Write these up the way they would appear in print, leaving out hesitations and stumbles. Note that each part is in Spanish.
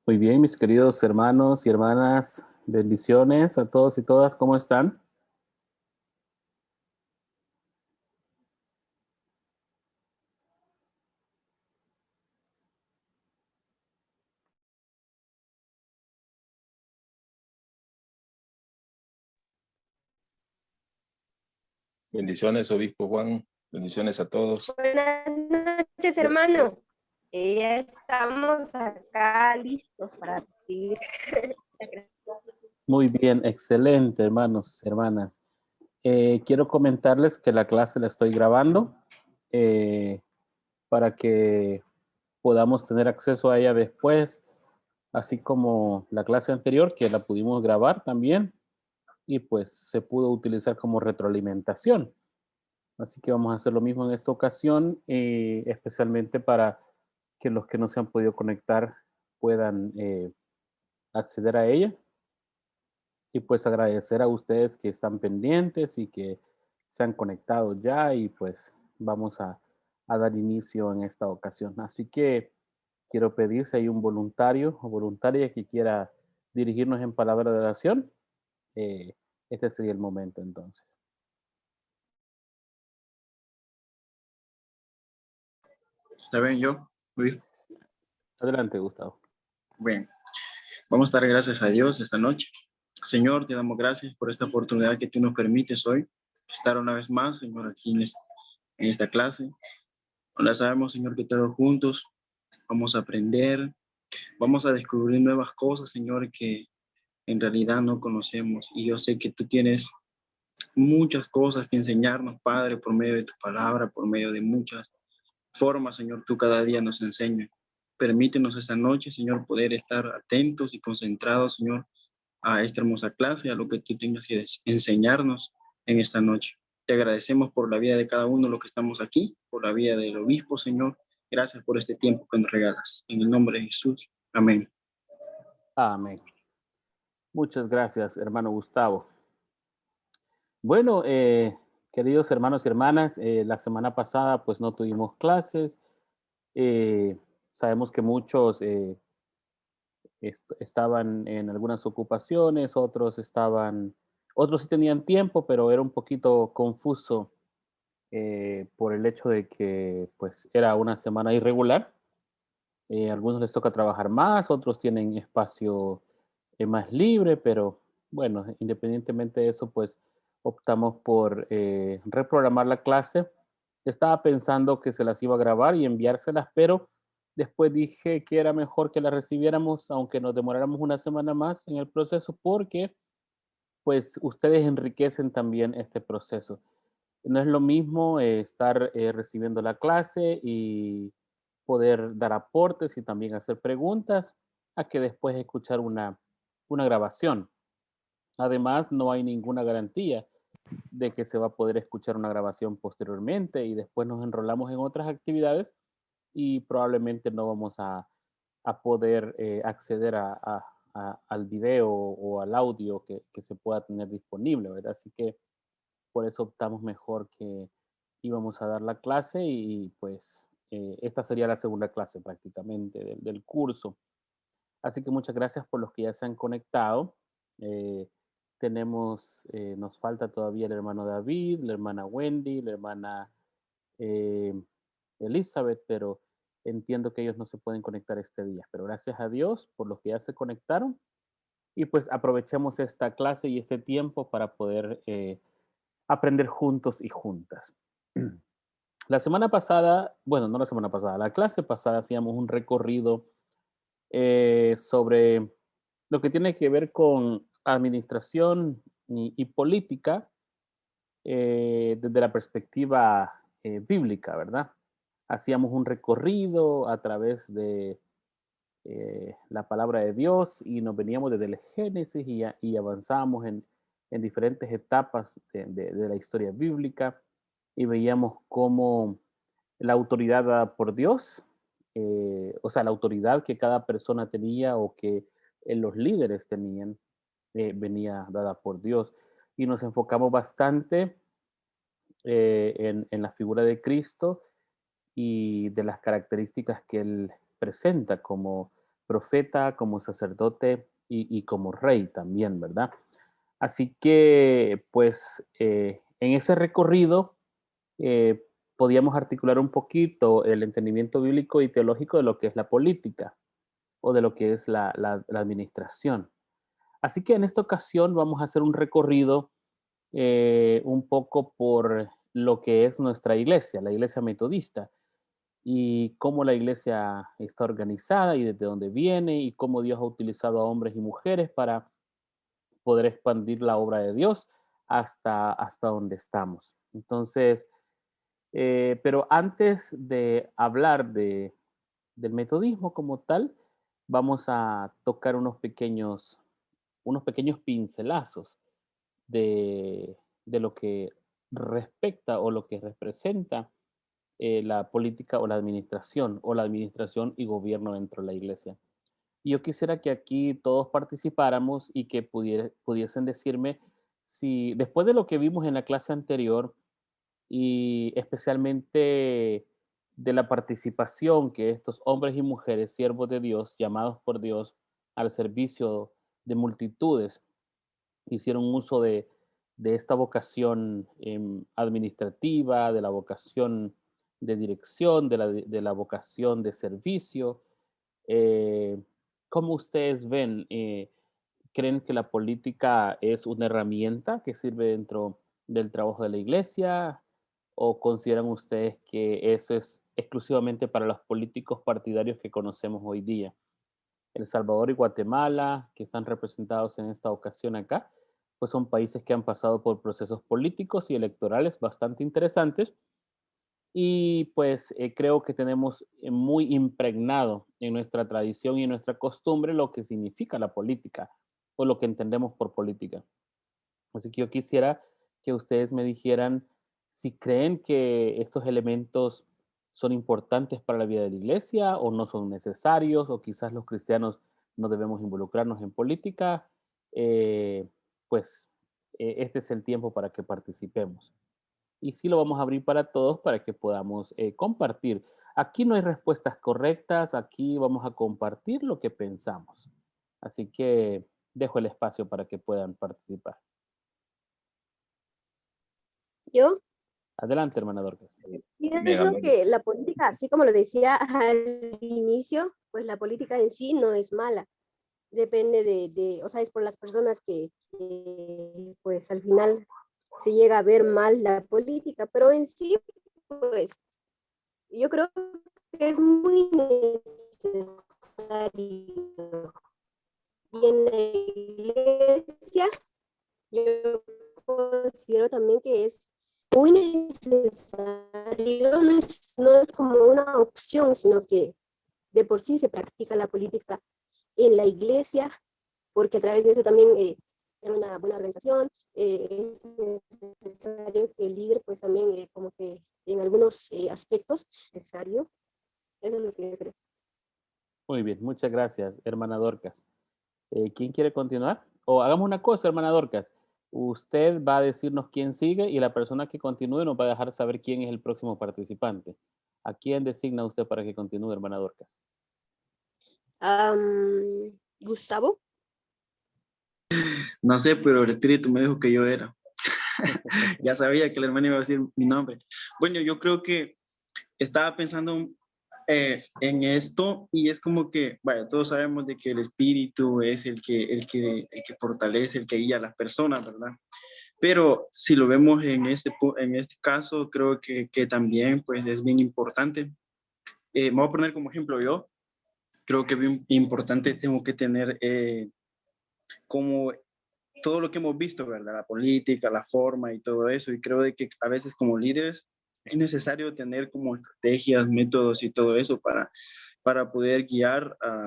Muy bien, mis queridos hermanos y hermanas, bendiciones a todos y todas, ¿cómo están? Bendiciones, Obispo Juan. Bendiciones a todos. Buenas noches, hermano. Ya estamos acá listos para recibir. Muy bien, excelente, hermanos, hermanas. Quiero comentarles que la clase la estoy grabando eh, para que podamos tener acceso a ella después, así como la clase anterior, que la pudimos grabar también y pues se pudo utilizar como retroalimentación. Así que vamos a hacer lo mismo en esta ocasión, especialmente para que los que no se han podido conectar puedan acceder a ella. Y pues agradecer a ustedes que están pendientes y que se han conectado ya y pues vamos a dar inicio en esta ocasión. Así que quiero pedir si hay un voluntario o voluntaria que quiera dirigirnos en palabra de oración. eh, este sería el momento entonces. ¿Está bien yo? Luis. Adelante, Gustavo. Bien, vamos a dar gracias a Dios esta noche. Señor, te damos gracias por esta oportunidad que tú nos permites hoy, estar una vez más, Señor, aquí en esta clase. Ahora sabemos, Señor, que todos juntos vamos a aprender, vamos a descubrir nuevas cosas, Señor, que en realidad no conocemos. Y yo sé que tú tienes muchas cosas que enseñarnos, Padre, por medio de tu palabra, por medio de muchas formas, Señor, tú cada día nos enseñas. Permítenos esta noche, Señor, poder estar atentos y concentrados, Señor, a esta hermosa clase, a lo que tú tengas que enseñarnos en esta noche. Te agradecemos por la vida de cada uno de los que estamos aquí, por la vida del obispo, Señor. Gracias por este tiempo que nos regalas. En el nombre de Jesús. Amén. Amén. Muchas gracias, hermano Gustavo. Bueno, queridos hermanos y hermanas, la semana pasada pues no tuvimos clases. Eh, Sabemos que muchos estaban en algunas ocupaciones, otros sí tenían tiempo, pero era un poquito confuso por el hecho de que pues era una semana irregular. Algunos les toca trabajar más, otros tienen espacio más libre, pero bueno, independientemente de eso, pues optamos por reprogramar la clase. Estaba pensando que se las iba a grabar y enviárselas, pero después dije que era mejor que las recibiéramos, aunque nos demoráramos una semana más en el proceso, porque pues ustedes enriquecen también este proceso. No es lo mismo estar recibiendo la clase y poder dar aportes y también hacer preguntas, a que después escuchar una grabación. Además, no hay ninguna garantía de que se va a poder escuchar una grabación posteriormente y después nos enrolamos en otras actividades y probablemente no vamos a poder acceder al video o al audio que se pueda tener disponible, ¿verdad? Así que por eso optamos mejor que íbamos a dar la clase y pues esta sería la segunda clase prácticamente del curso. Así que muchas gracias por los que ya se han conectado. Eh, nos falta todavía el hermano David, la hermana Wendy, la hermana eh, Elizabeth, pero entiendo que ellos no se pueden conectar este día. Pero gracias a Dios por los que ya se conectaron y pues aprovechemos esta clase y este tiempo para poder aprender juntos y juntas. La semana pasada, bueno, no la semana pasada, la clase pasada hacíamos un recorrido sobre lo que tiene que ver con administración y política desde la perspectiva bíblica, ¿verdad? Hacíamos un recorrido a través de la palabra de Dios y nos veníamos desde el Génesis y avanzábamos en diferentes etapas de la historia bíblica y veíamos cómo la autoridad dada por Dios, o sea, la autoridad que cada persona tenía o que los líderes tenían, venía dada por Dios. Y nos enfocamos bastante en la figura de Cristo y de las características que él presenta como profeta, como sacerdote y como rey también, ¿verdad? Así que, pues, en ese recorrido eh, podíamos articular un poquito el entendimiento bíblico y teológico de lo que es la política o de lo que es la administración. Así que en esta ocasión vamos a hacer un recorrido un poco por lo que es nuestra iglesia, la iglesia metodista, y cómo la iglesia está organizada y desde dónde viene y cómo Dios ha utilizado a hombres y mujeres para poder expandir la obra de Dios hasta donde estamos. Entonces, pero antes de hablar del metodismo como tal, vamos a tocar unos pequeños pincelazos de lo que respecta o lo que representa la política o la administración y gobierno dentro de la iglesia. Y yo quisiera que aquí todos participáramos y que pudiesen decirme si después de lo que vimos en la clase anterior y especialmente de la participación que estos hombres y mujeres, siervos de Dios, llamados por Dios al servicio de multitudes, hicieron uso de esta vocación administrativa, de la vocación de dirección, de la vocación de servicio. Eh, ¿Cómo ustedes ven? ¿Creen que la política es una herramienta que sirve dentro del trabajo de la iglesia? ¿O consideran ustedes que eso es exclusivamente para los políticos partidarios que conocemos hoy día? El Salvador y Guatemala, que están representados en esta ocasión acá, pues son países que han pasado por procesos políticos y electorales bastante interesantes y pues creo que tenemos muy impregnado en nuestra tradición y en nuestra costumbre lo que significa la política o lo que entendemos por política. Así que yo quisiera que ustedes me dijeran si creen que estos elementos son importantes para la vida de la iglesia o no son necesarios, o quizás los cristianos no debemos involucrarnos en política. eh, pues este es el tiempo para que participemos. Y sí lo vamos a abrir para todos para que podamos compartir. Aquí no hay respuestas correctas, aquí vamos a compartir lo que pensamos. Así que dejo el espacio para que puedan participar. Yo Adelante, hermana Dorcas. Bien, pienso Arnoldo. que la política, así como lo decía al inicio, pues la política en sí no es mala. Depende o sea, es por las personas pues al final se llega a ver mal la política, pero en sí, pues yo creo que es muy necesario. Y en la iglesia, yo considero también que es muy necesario, no es como una opción, sino que de por sí se practica la política en la iglesia, porque a través de eso también era una buena organización, es necesario que el líder pues también como que en algunos aspectos es necesario, eso es lo que yo creo. Muy bien, muchas gracias, hermana Dorcas. ¿Quién quiere continuar? O hagamos una cosa, hermana Dorcas. Usted va a decirnos quién sigue y la persona que continúe nos va a dejar saber quién es el próximo participante. ¿A quién designa usted para que continúe, hermana Dorcas? Gustavo. No sé, pero el espíritu me dijo que yo era. Ya sabía que el hermano iba a decir mi nombre. Bueno, yo creo que estaba pensando en esto y es como que, bueno, todos sabemos de que el espíritu es el que fortalece, el que guía a las personas, ¿verdad? Pero si lo vemos en este caso, creo que también pues es bien importante. Me voy a poner como ejemplo yo. Creo que es bien importante, tengo que tener como todo lo que hemos visto, ¿verdad? La política, la forma y todo eso. Y creo de que a veces como líderes es necesario tener como estrategias, métodos y todo eso para poder guiar a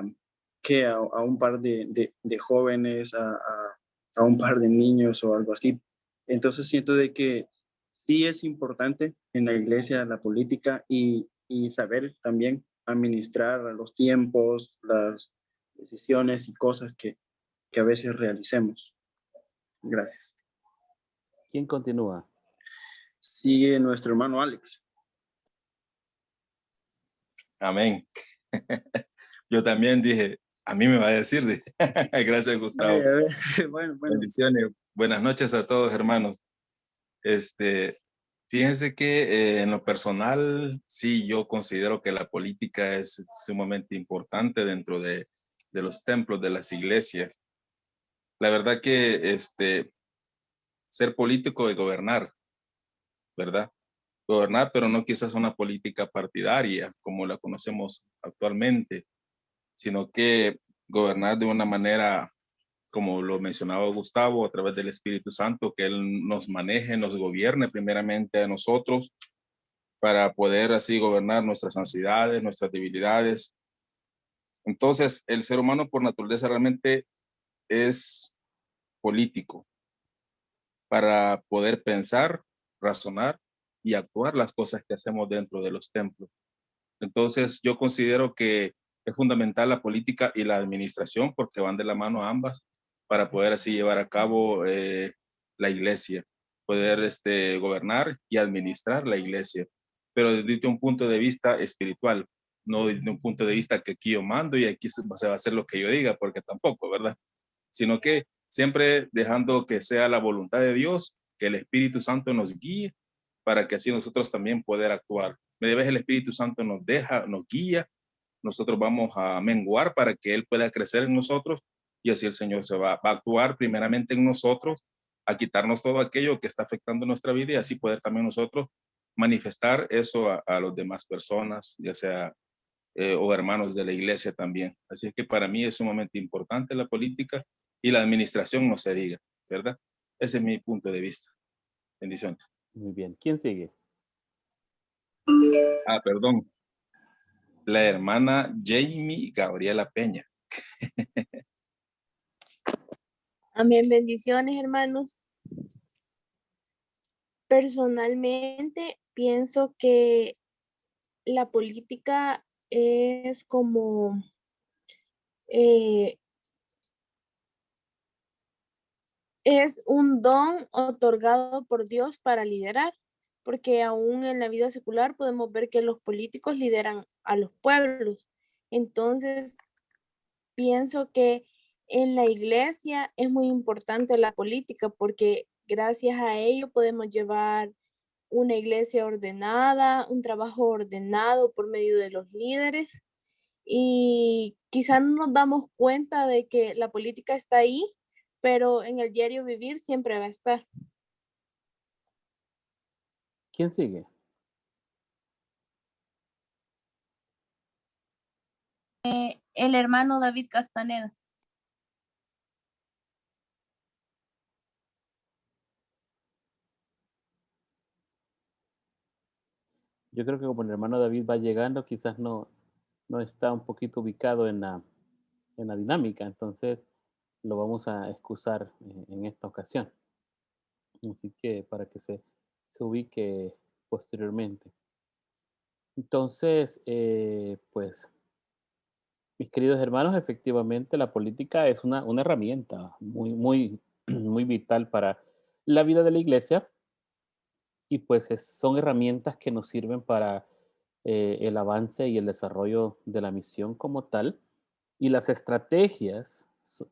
un par de jóvenes, a un par de niños o algo así. Entonces siento de que sí es importante en la iglesia la política y saber también administrar los tiempos, las decisiones y cosas que a veces realicemos. Gracias. ¿Quién continúa? Sigue nuestro hermano Alex. Amén. Yo también dije, A mí me va a decir. Gracias, Gustavo. Bueno. Bendiciones. Buenas noches a todos, hermanos. Fíjense que en lo personal, sí, yo considero que la política es sumamente importante dentro de los templos, de las iglesias. La verdad que ser político es gobernar, ¿verdad? Gobernar, pero no quizás una política partidaria como la conocemos actualmente, sino que gobernar de una manera, como lo mencionaba Gustavo, a través del Espíritu Santo, que Él nos maneje, nos gobierne primeramente a nosotros para poder así gobernar nuestras ansiedades, nuestras debilidades. Entonces, el ser humano por naturaleza realmente es político para poder pensar, razonar y actuar las cosas que hacemos dentro de los templos. Entonces, yo considero que es fundamental la política y la administración porque van de la mano ambas para poder así llevar a cabo la iglesia, poder gobernar y administrar la iglesia, pero desde un punto de vista espiritual, no desde un punto de vista que aquí yo mando y aquí se va a hacer lo que yo diga, porque tampoco, ¿verdad? Sino que siempre dejando que sea la voluntad de Dios, que el Espíritu Santo nos guíe para que así nosotros también poder actuar. Media vez el Espíritu Santo nos deja, nos guía, nosotros vamos a menguar para que Él pueda crecer en nosotros y así el Señor va a actuar primeramente en nosotros, a quitarnos todo aquello que está afectando nuestra vida y así poder también nosotros manifestar eso a las demás personas, ya sea o hermanos de la iglesia también. Así que para mí es sumamente importante la política y la administración no se diga, ¿verdad? Ese es mi punto de vista. Bendiciones. Muy bien. ¿Quién sigue? Perdón. La hermana Jamie Gabriela Peña. Amén, bendiciones, hermanos. Personalmente pienso que la política es como es un don otorgado por Dios para liderar, porque aún en la vida secular podemos ver que los políticos lideran a los pueblos. Entonces, pienso que en la iglesia es muy importante la política porque gracias a ello podemos llevar una iglesia ordenada, un trabajo ordenado por medio de los líderes y quizás no nos damos cuenta de que la política está ahí, pero en el diario vivir siempre va a estar. ¿Quién sigue? El hermano David Castaneda. Yo creo que como el hermano David va llegando, quizás no está un poquito ubicado en la dinámica, entonces lo vamos a excusar en esta ocasión. Así que para que se ubique posteriormente. Entonces, pues, mis queridos hermanos, efectivamente la política es una herramienta muy, muy vital para la vida de la iglesia y pues son herramientas que nos sirven para el avance y el desarrollo de la misión como tal y las estrategias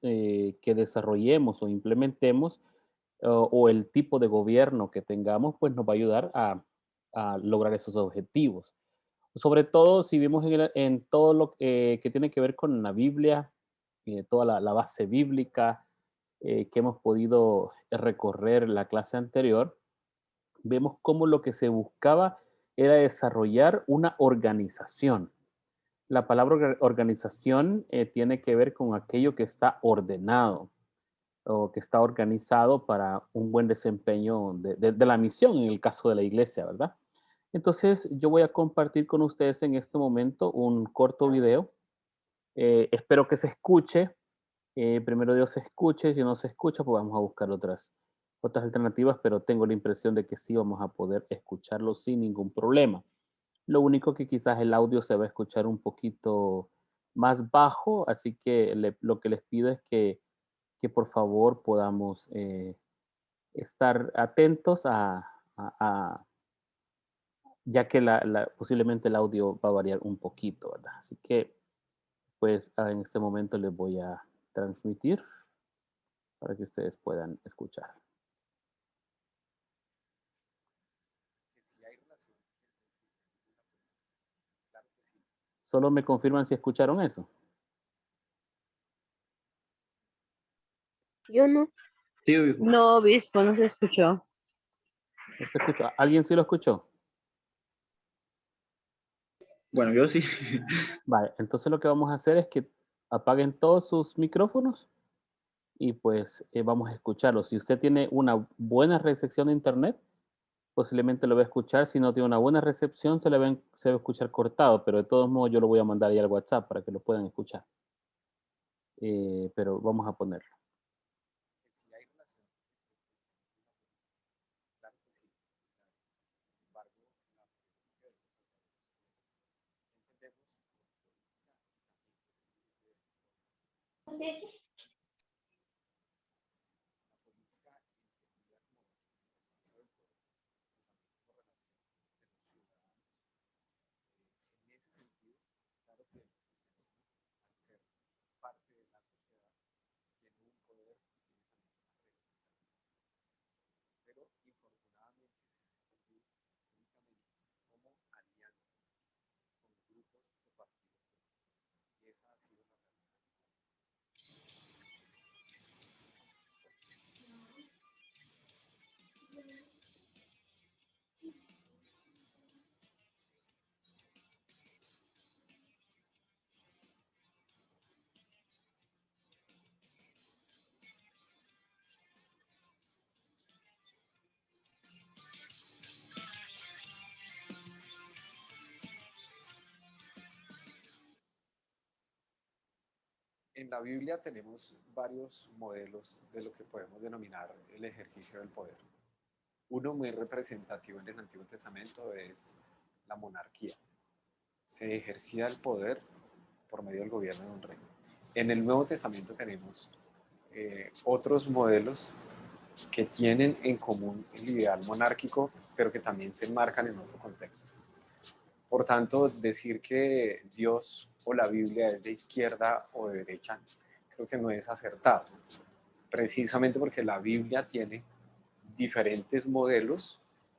que desarrollemos o implementemos o el tipo de gobierno que tengamos, pues nos va a ayudar a lograr esos objetivos. Sobre todo si vimos en todo lo que tiene que ver con la Biblia, toda la base bíblica que hemos podido recorrer la clase anterior, vemos cómo lo que se buscaba era desarrollar una organización. La palabra organización tiene que ver con aquello que está ordenado o que está organizado para un buen desempeño de la misión en el caso de la iglesia, ¿verdad? Entonces, yo voy a compartir con ustedes en este momento un corto video. Espero que se escuche. Primero Dios se escuche. Si no se escucha, pues vamos a buscar otras alternativas, pero tengo la impresión de que sí vamos a poder escucharlo sin ningún problema. Lo único que quizás el audio se va a escuchar un poquito más bajo, así que lo que les pido es que por favor podamos estar atentos ya que posiblemente el audio va a variar un poquito, ¿verdad? Así que pues en este momento les voy a transmitir para que ustedes puedan escuchar. Solo me confirman si escucharon eso. Yo no. Sí, obispo. No, obispo, no se escuchó. ¿No se escuchó? ¿Alguien sí lo escuchó? Bueno, yo sí. Vale, entonces lo que vamos a hacer es que apaguen todos sus micrófonos y pues vamos a escucharlo. Si usted tiene una buena recepción de internet, posiblemente lo va a escuchar. Si no tiene una buena recepción, se va a escuchar cortado, pero de todos modos yo lo voy a mandar ahí al WhatsApp para que lo puedan escuchar. Pero vamos a ponerlo. En la Biblia tenemos varios modelos de lo que podemos denominar el ejercicio del poder. Uno muy representativo en el Antiguo Testamento es la monarquía. Se ejercía el poder por medio del gobierno de un rey. En el Nuevo Testamento tenemos otros modelos que tienen en común el ideal monárquico, pero que también se enmarcan en otro contexto. Por tanto, decir que Dios o la Biblia es de izquierda o de derecha, creo que no es acertado. Precisamente porque la Biblia tiene diferentes modelos,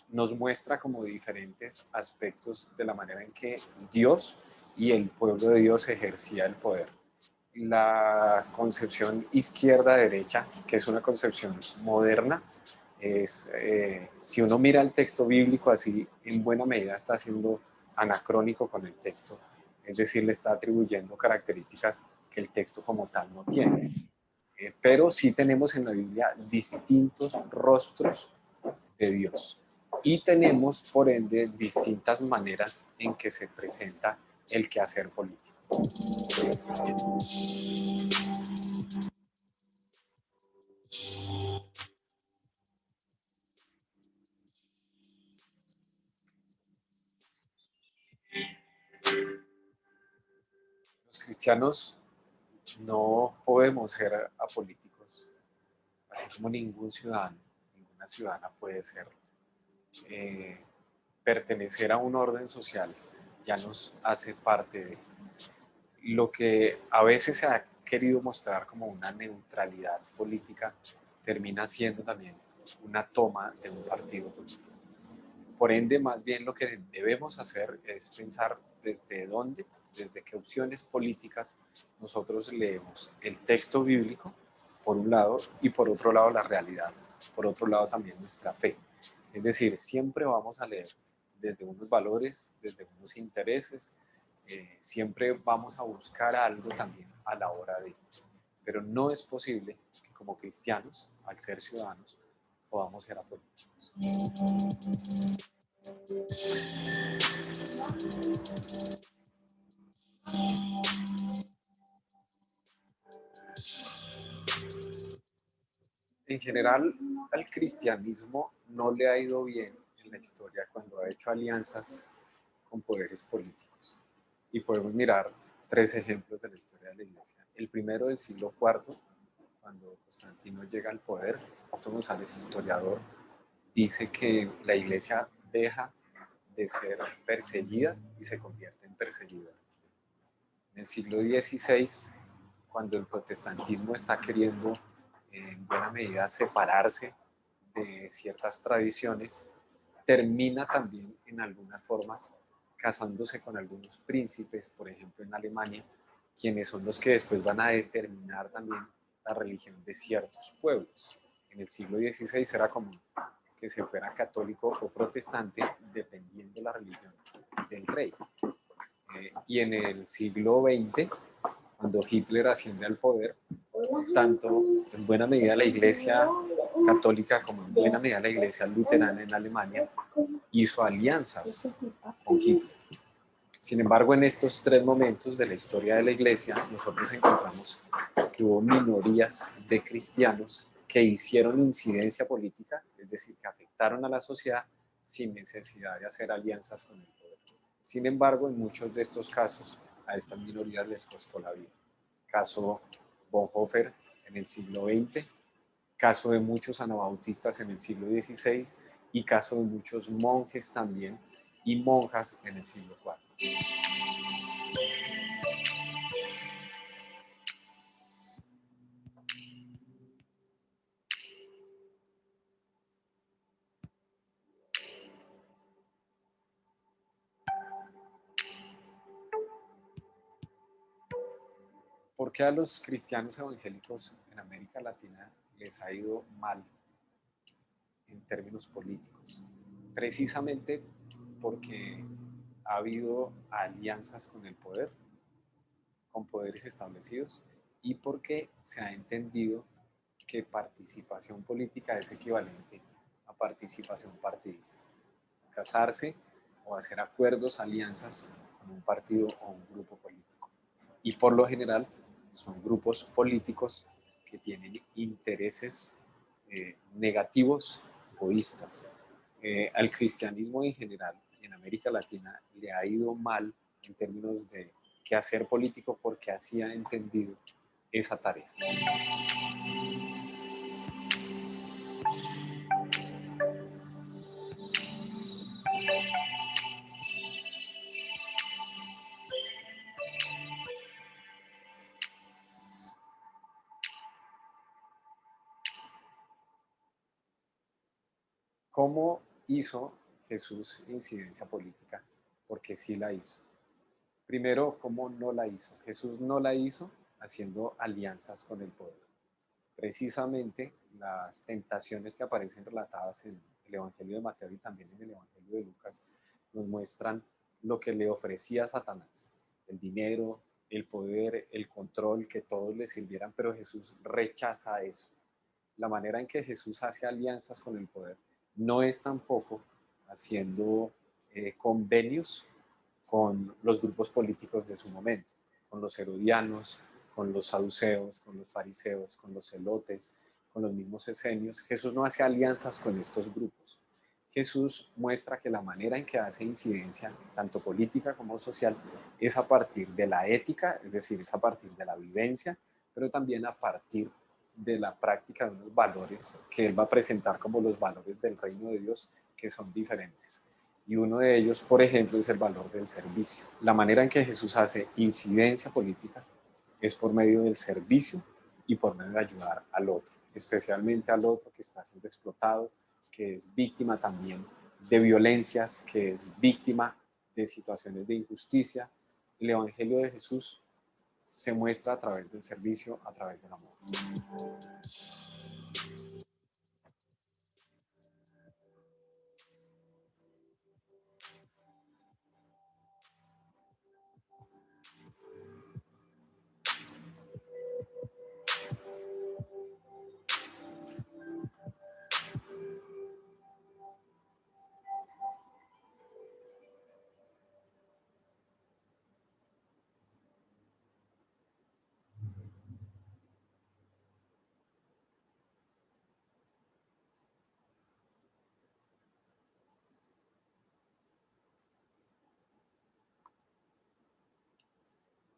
nos muestra como diferentes aspectos de la manera en que Dios y el pueblo de Dios ejercía el poder. La concepción izquierda-derecha, que es una concepción moderna, si uno mira el texto bíblico así, en buena medida está siendo anacrónico con el texto, es decir, le está atribuyendo características que el texto como tal no tiene. Pero sí tenemos en la Biblia distintos rostros de Dios y tenemos, por ende, distintas maneras en que se presenta el quehacer político. Los cristianos no podemos ser apolíticos, así como ningún ciudadano, ninguna ciudadana puede ser. Pertenecer a un orden social ya nos hace parte de lo que a veces se ha querido mostrar como una neutralidad política, termina siendo también una toma de un partido político. Por ende, más bien lo que debemos hacer es pensar desde qué opciones políticas nosotros leemos el texto bíblico, por un lado, y por otro lado la realidad, por otro lado también nuestra fe. Es decir, siempre vamos a leer desde unos valores, desde unos intereses, siempre vamos a buscar algo también a la hora de, pero no es posible que como cristianos, al ser ciudadanos, podamos ser apolíticos. En general, al cristianismo no le ha ido bien en la historia cuando ha hecho alianzas con poderes políticos. Y podemos mirar 3 ejemplos de la historia de la Iglesia. El primero del siglo IV, cuando Constantino llega al poder, Justo González, historiador, dice que la Iglesia deja de ser perseguida y se convierte en perseguidora. En el siglo XVI, cuando el protestantismo está queriendo en buena medida separarse de ciertas tradiciones, termina también en algunas formas casándose con algunos príncipes, por ejemplo en Alemania, quienes son los que después van a determinar también la religión de ciertos pueblos. En el siglo XVI era común que se fuera católico o protestante dependiendo de la religión del rey. Y en el siglo XX, cuando Hitler asciende al poder, tanto en buena medida la Iglesia católica como en buena medida la Iglesia luterana en Alemania hizo alianzas con Hitler. Sin embargo, en estos tres momentos de la historia de la Iglesia, nosotros encontramos que hubo minorías de cristianos que hicieron incidencia política, es decir, que afectaron a la sociedad sin necesidad de hacer alianzas con el poder. Sin embargo, en muchos de estos casos, a estas minorías les costó la vida. Caso Bonhoeffer en el siglo XX, caso de muchos anabautistas en el siglo XVI y caso de muchos monjes también y monjas en el siglo IV. ¿Por qué a los cristianos evangélicos en América Latina les ha ido mal en términos políticos? Precisamente porque ha habido alianzas con el poder, con poderes establecidos, y porque se ha entendido que participación política es equivalente a participación partidista. Casarse o hacer acuerdos, alianzas con un partido o un grupo político. Y por lo general son grupos políticos que tienen intereses negativos, egoístas. Al cristianismo en general en América Latina le ha ido mal en términos de quehacer político porque así ha entendido esa tarea. ¿Cómo hizo Jesús incidencia política? Porque sí la hizo. Primero, ¿cómo no la hizo? Jesús no la hizo haciendo alianzas con el poder. Precisamente las tentaciones que aparecen relatadas en el Evangelio de Mateo y también en el Evangelio de Lucas nos muestran lo que le ofrecía Satanás: el dinero, el poder, el control, que todos le sirvieran, pero Jesús rechaza eso. La manera en que Jesús hace alianzas con el poder no es tampoco haciendo convenios con los grupos políticos de su momento, con los herodianos, con los saduceos, con los fariseos, con los celotes, con los mismos esenios. Jesús no hace alianzas con estos grupos. Jesús muestra que la manera en que hace incidencia, tanto política como social, es a partir de la ética, es decir, es a partir de la vivencia, pero también a partir de la práctica de unos valores que él va a presentar como los valores del reino de Dios, que son diferentes. Y uno de ellos, por ejemplo, es el valor del servicio. La manera en que Jesús hace incidencia política es por medio del servicio y por medio de ayudar al otro, especialmente al otro que está siendo explotado, que es víctima también de violencias, que es víctima de situaciones de injusticia. El Evangelio de Jesús se muestra a través del servicio, a través del amor.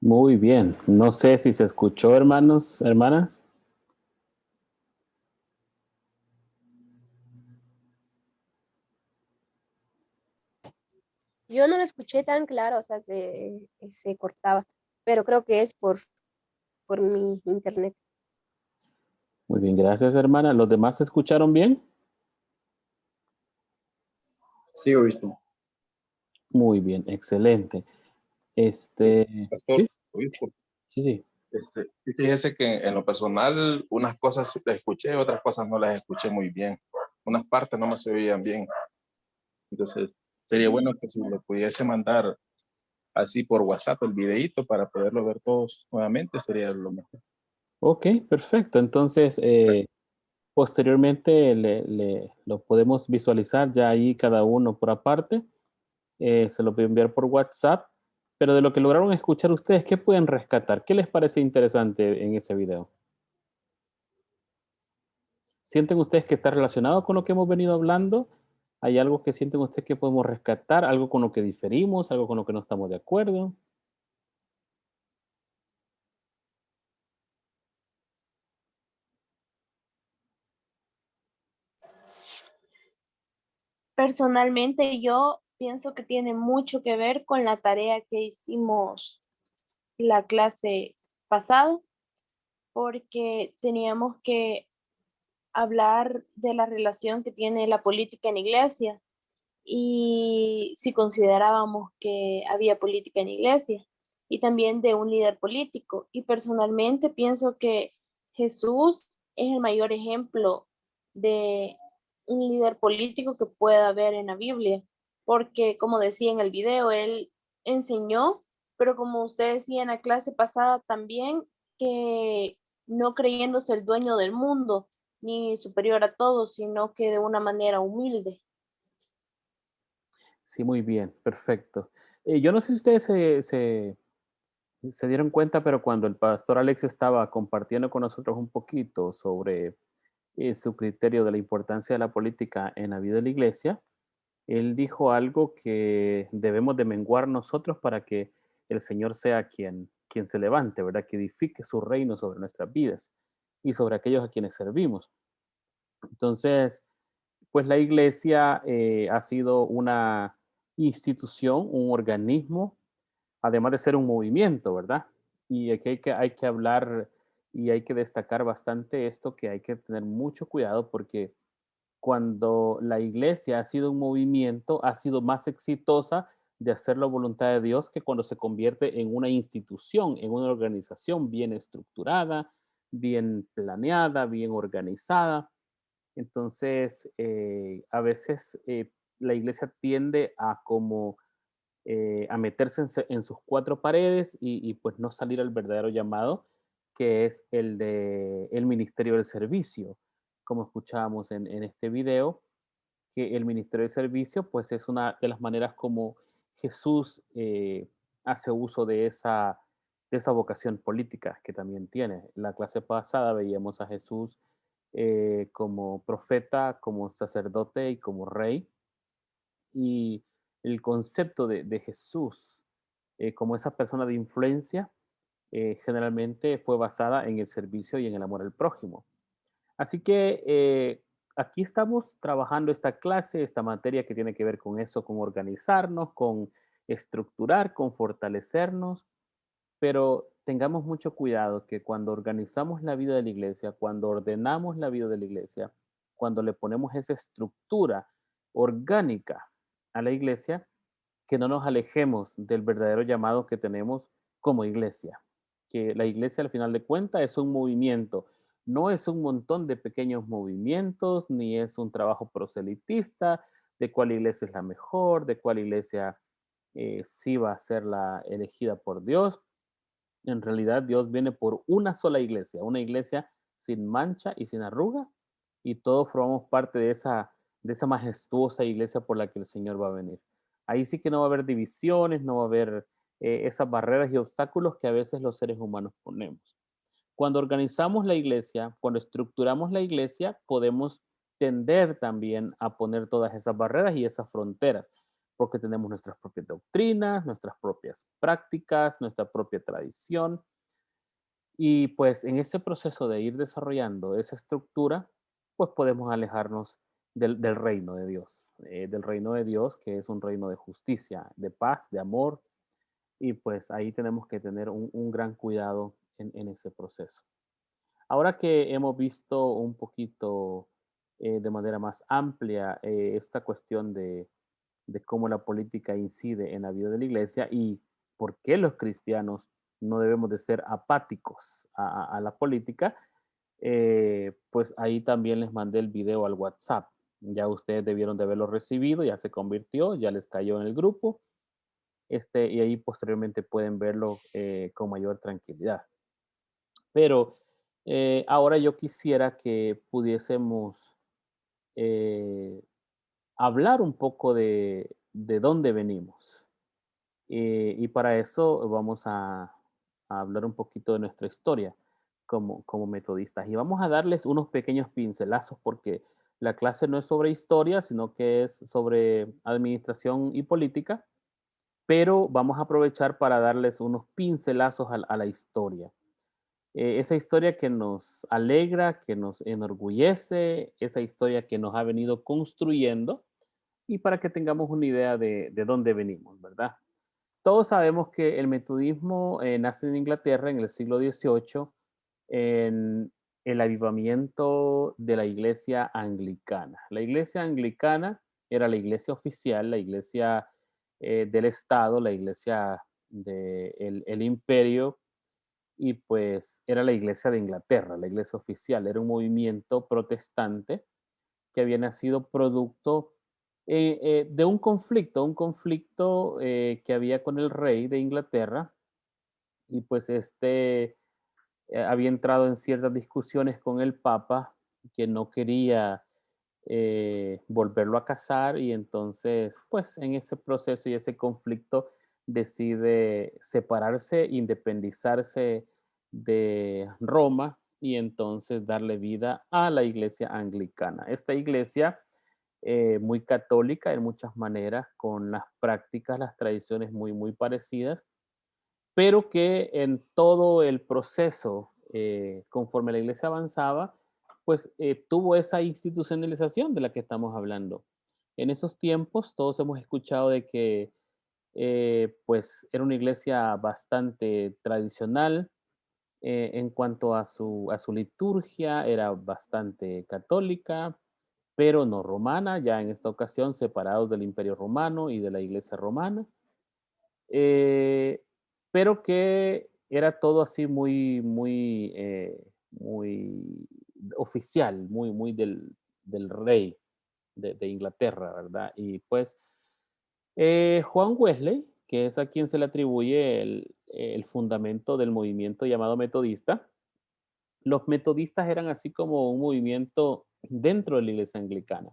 Muy bien. No sé si se escuchó, hermanos, hermanas. Yo no lo escuché tan claro, o sea, se cortaba, pero creo que es por mi internet. Muy bien, gracias, hermana. ¿Los demás se escucharon bien? Sí, obispo. Muy bien, excelente. Sí, Pastor, obispo, sí. sí, fíjese que en lo personal unas cosas sí las escuché, otras cosas no las escuché muy bien. Unas partes no me se oían bien. Entonces, sería bueno que si lo pudiese mandar así por WhatsApp el videíto para poderlo ver todos nuevamente, sería lo mejor. Ok, perfecto. Entonces, posteriormente lo podemos visualizar ya ahí cada uno por aparte. Se lo voy a enviar por WhatsApp. Pero de lo que lograron escuchar ustedes, ¿qué pueden rescatar? ¿Qué les parece interesante en ese video? ¿Sienten ustedes que está relacionado con lo que hemos venido hablando? ¿Hay algo que sienten ustedes que podemos rescatar? ¿Algo con lo que diferimos? ¿Algo con lo que no estamos de acuerdo? Personalmente, yo pienso que tiene mucho que ver con la tarea que hicimos la clase pasada, porque teníamos que hablar de la relación que tiene la política en iglesia y si considerábamos que había política en iglesia y también de un líder político. Y personalmente pienso que Jesús es el mayor ejemplo de un líder político que pueda haber en la Biblia, porque como decía en el video, él enseñó, pero como usted decía en la clase pasada también, que no creyéndose el dueño del mundo ni superior a todos, sino que de una manera humilde. Sí, muy bien, perfecto. Yo no sé si ustedes se dieron cuenta, pero cuando el pastor Alex estaba compartiendo con nosotros un poquito sobre su criterio de la importancia de la política en la vida de la iglesia, él dijo algo que debemos de menguar nosotros para que el Señor sea quien se levante, ¿verdad? Que edifique su reino sobre nuestras vidas y sobre aquellos a quienes servimos. Entonces, pues la iglesia ha sido una institución, un organismo, además de ser un movimiento, ¿verdad? Y aquí hay que hablar y hay que destacar bastante esto, que hay que tener mucho cuidado porque cuando la iglesia ha sido un movimiento, ha sido más exitosa de hacer la voluntad de Dios que cuando se convierte en una institución, en una organización bien estructurada, bien planeada, bien organizada. Entonces, a veces la iglesia tiende a como a meterse en sus cuatro paredes y pues no salir al verdadero llamado, que es el de el ministerio del servicio. Como escuchábamos en este video, que el ministerio del servicio pues es una de las maneras como Jesús hace uso de esa vocación política que también tiene. La clase pasada veíamos a Jesús como profeta, como sacerdote y como rey. Y el concepto de Jesús como esa persona de influencia generalmente fue basada en el servicio y en el amor al prójimo. Así que aquí estamos trabajando esta clase, esta materia que tiene que ver con eso, con organizarnos, con estructurar, con fortalecernos, pero tengamos mucho cuidado que cuando organizamos la vida de la iglesia, cuando ordenamos la vida de la iglesia, cuando le ponemos esa estructura orgánica a la iglesia, que no nos alejemos del verdadero llamado que tenemos como iglesia. Que la iglesia al final de cuentas es un movimiento, no es un montón de pequeños movimientos, ni es un trabajo proselitista de cuál iglesia es la mejor, de cuál iglesia sí va a ser la elegida por Dios. En realidad Dios viene por una iglesia sin mancha y sin arruga, y todos formamos parte de esa majestuosa iglesia por la que el Señor va a venir. Ahí sí que no va a haber divisiones, no va a haber esas barreras y obstáculos que a veces los seres humanos ponemos. Cuando organizamos la iglesia, cuando estructuramos la iglesia, podemos tender también a poner todas esas barreras y esas fronteras, porque tenemos nuestras propias doctrinas, nuestras propias prácticas, nuestra propia tradición. Y pues en ese proceso de ir desarrollando esa estructura, pues podemos alejarnos del reino de Dios. del reino de Dios, que es un reino de justicia, de paz, de amor, y pues ahí tenemos que tener un gran cuidado en ese proceso. Ahora que hemos visto un poquito de manera más amplia esta cuestión de cómo la política incide en la vida de la iglesia y por qué los cristianos no debemos de ser apáticos a la política, pues ahí también les mandé el video al WhatsApp. Ya ustedes debieron de haberlo recibido, ya se convirtió, ya les cayó en el grupo, y ahí posteriormente pueden verlo con mayor tranquilidad. Pero ahora yo quisiera que pudiésemos eh, hablar un poco de dónde venimos. Y para eso vamos a hablar un poquito de nuestra historia como metodistas. Y vamos a darles unos pequeños pincelazos porque la clase no es sobre historia, sino que es sobre administración y política, pero vamos a aprovechar para darles unos pincelazos a la historia. Esa historia que nos alegra, que nos enorgullece, esa historia que nos ha venido construyendo y para que tengamos una idea de dónde venimos, ¿verdad? Todos sabemos que el metodismo nace en Inglaterra en el siglo XVIII en el avivamiento de la iglesia anglicana. La iglesia anglicana era la iglesia oficial, la iglesia del Estado, la iglesia del el imperio, y pues era la iglesia de Inglaterra, la iglesia oficial. Era un movimiento protestante que había nacido producto de un conflicto que había con el rey de Inglaterra, y pues había entrado en ciertas discusiones con el Papa, que no quería volverlo a casar, y entonces, pues en ese proceso y ese conflicto decide separarse, independizarse de Roma y entonces darle vida a la iglesia anglicana. Esta iglesia, muy católica en muchas maneras, con las prácticas, las tradiciones muy parecidas, pero que en todo el proceso, conforme la iglesia avanzaba, pues tuvo esa institucionalización de la que estamos hablando. En esos tiempos todos hemos escuchado de que pues era una iglesia bastante tradicional en cuanto a su liturgia, era bastante católica, pero no romana, ya en esta ocasión separados del imperio romano y de la iglesia romana. Eh, pero que era todo así muy oficial, muy del rey de Inglaterra, ¿verdad? Y pues Juan Wesley, que es a quien se le atribuye el fundamento del movimiento llamado metodista. Los metodistas eran así como un movimiento dentro de la iglesia anglicana.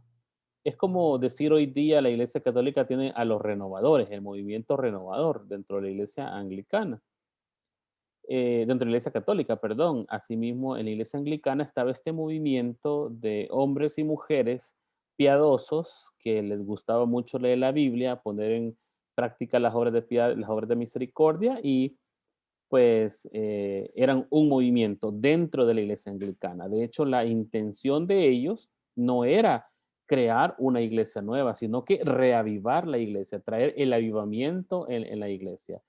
Es como decir hoy día la Iglesia Católica tiene a los renovadores, el movimiento renovador dentro de la Iglesia Anglicana, dentro de la Iglesia Católica, perdón. Asimismo, en la Iglesia Anglicana estaba este movimiento de hombres y mujeres piadosos que les gustaba mucho leer la Biblia, poner en práctica las obras de piedad, las obras de misericordia, y pues eran un movimiento dentro de la iglesia anglicana. De hecho, la intención de ellos no era crear una iglesia nueva, sino que reavivar la iglesia, traer el avivamiento en la iglesia.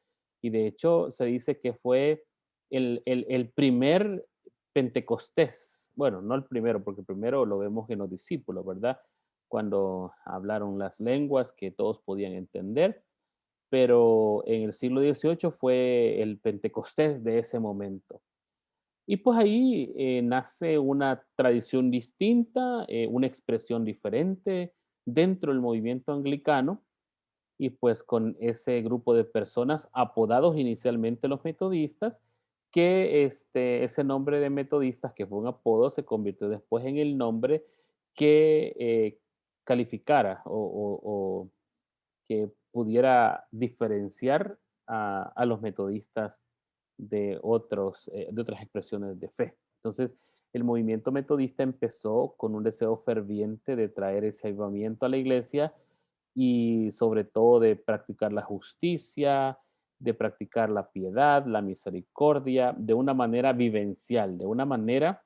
Y de hecho, se dice que fue el primer Pentecostés. Bueno, no el primero, porque primero lo vemos en los discípulos, ¿verdad? Cuando hablaron las lenguas que todos podían entender, pero en el siglo XVIII fue el Pentecostés de ese momento. Y pues ahí nace una tradición distinta, una expresión diferente dentro del movimiento anglicano, y pues con ese grupo de personas apodados inicialmente los metodistas, que ese nombre de metodistas, que fue un apodo, se convirtió después en el nombre que calificara o que pudiera diferenciar a los metodistas de otras expresiones de fe. Entonces, el movimiento metodista empezó con un deseo ferviente de traer ese avivamiento a la iglesia y sobre todo de practicar la justicia, de practicar la piedad, la misericordia, de una manera vivencial, de una manera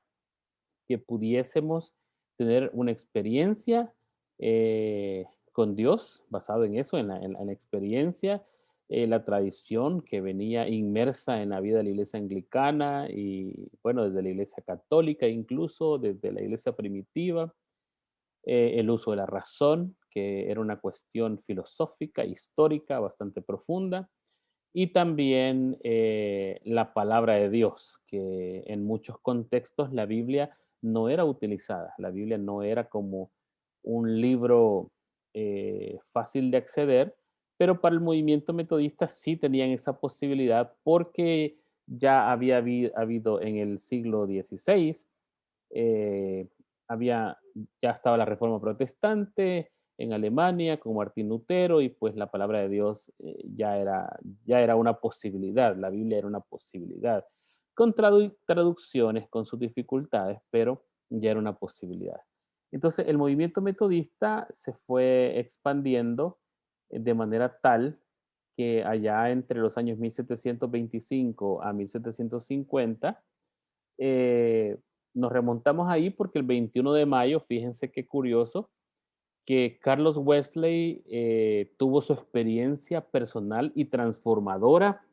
que pudiésemos tener una experiencia con Dios, basado en eso, en la experiencia, la tradición que venía inmersa en la vida de la iglesia anglicana y, bueno, desde la iglesia católica incluso, desde la iglesia primitiva, el uso de la razón, que era una cuestión filosófica, histórica, bastante profunda, y también la palabra de Dios, que en muchos contextos la Biblia no era utilizada. La Biblia no era como un libro fácil de acceder, pero para el movimiento metodista sí tenían esa posibilidad porque ya había habido en el siglo XVI, eh, había, ya estaba la Reforma Protestante en Alemania con Martín Lutero y pues la palabra de Dios ya era una posibilidad, la Biblia era una posibilidad, con traducciones, con sus dificultades, pero ya era una posibilidad. Entonces el movimiento metodista se fue expandiendo de manera tal que allá entre los años 1725 a 1750, eh, nos remontamos ahí porque el 21 de mayo, fíjense qué curioso, que Carlos Wesley tuvo su experiencia personal y transformadora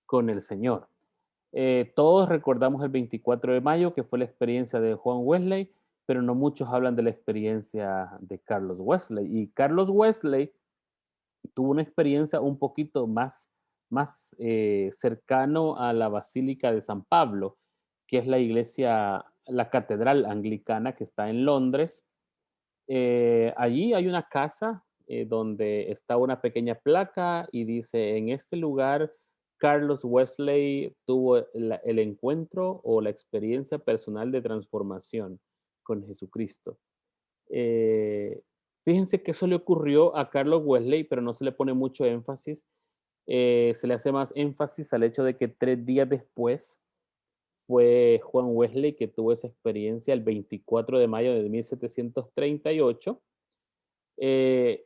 con el Señor. Todos recordamos el 24 de mayo, que fue la experiencia de Juan Wesley, pero no muchos hablan de la experiencia de Carlos Wesley. Y Carlos Wesley tuvo una experiencia un poquito más cercano a la Basílica de San Pablo, que es la iglesia, la catedral anglicana que está en Londres. Allí hay una casa donde está una pequeña placa y dice, en este lugar Carlos Wesley tuvo el encuentro o la experiencia personal de transformación con Jesucristo. Eh, Fíjense que eso le ocurrió a Carlos Wesley, pero no se le pone mucho énfasis. Se le hace más énfasis al hecho de que 3 días después fue Juan Wesley que tuvo esa experiencia el 24 de mayo de 1738.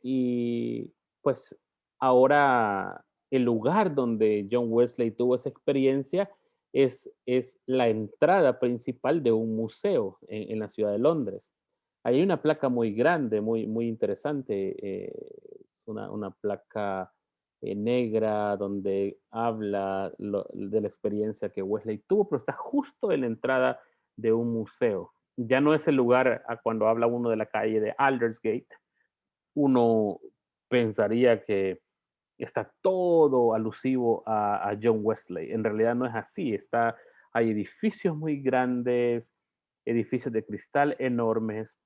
Y pues ahora el lugar donde John Wesley tuvo esa experiencia es la entrada principal de un museo en la ciudad de Londres. Ahí hay una placa muy grande, muy interesante. Es una placa negra donde habla de la experiencia que Wesley tuvo, pero está justo en la entrada de un museo. Ya no es el lugar cuando habla uno de la calle de Aldersgate, uno pensaría que está todo alusivo a John Wesley. En realidad no es así. Hay edificios muy grandes, edificios de cristal enormes,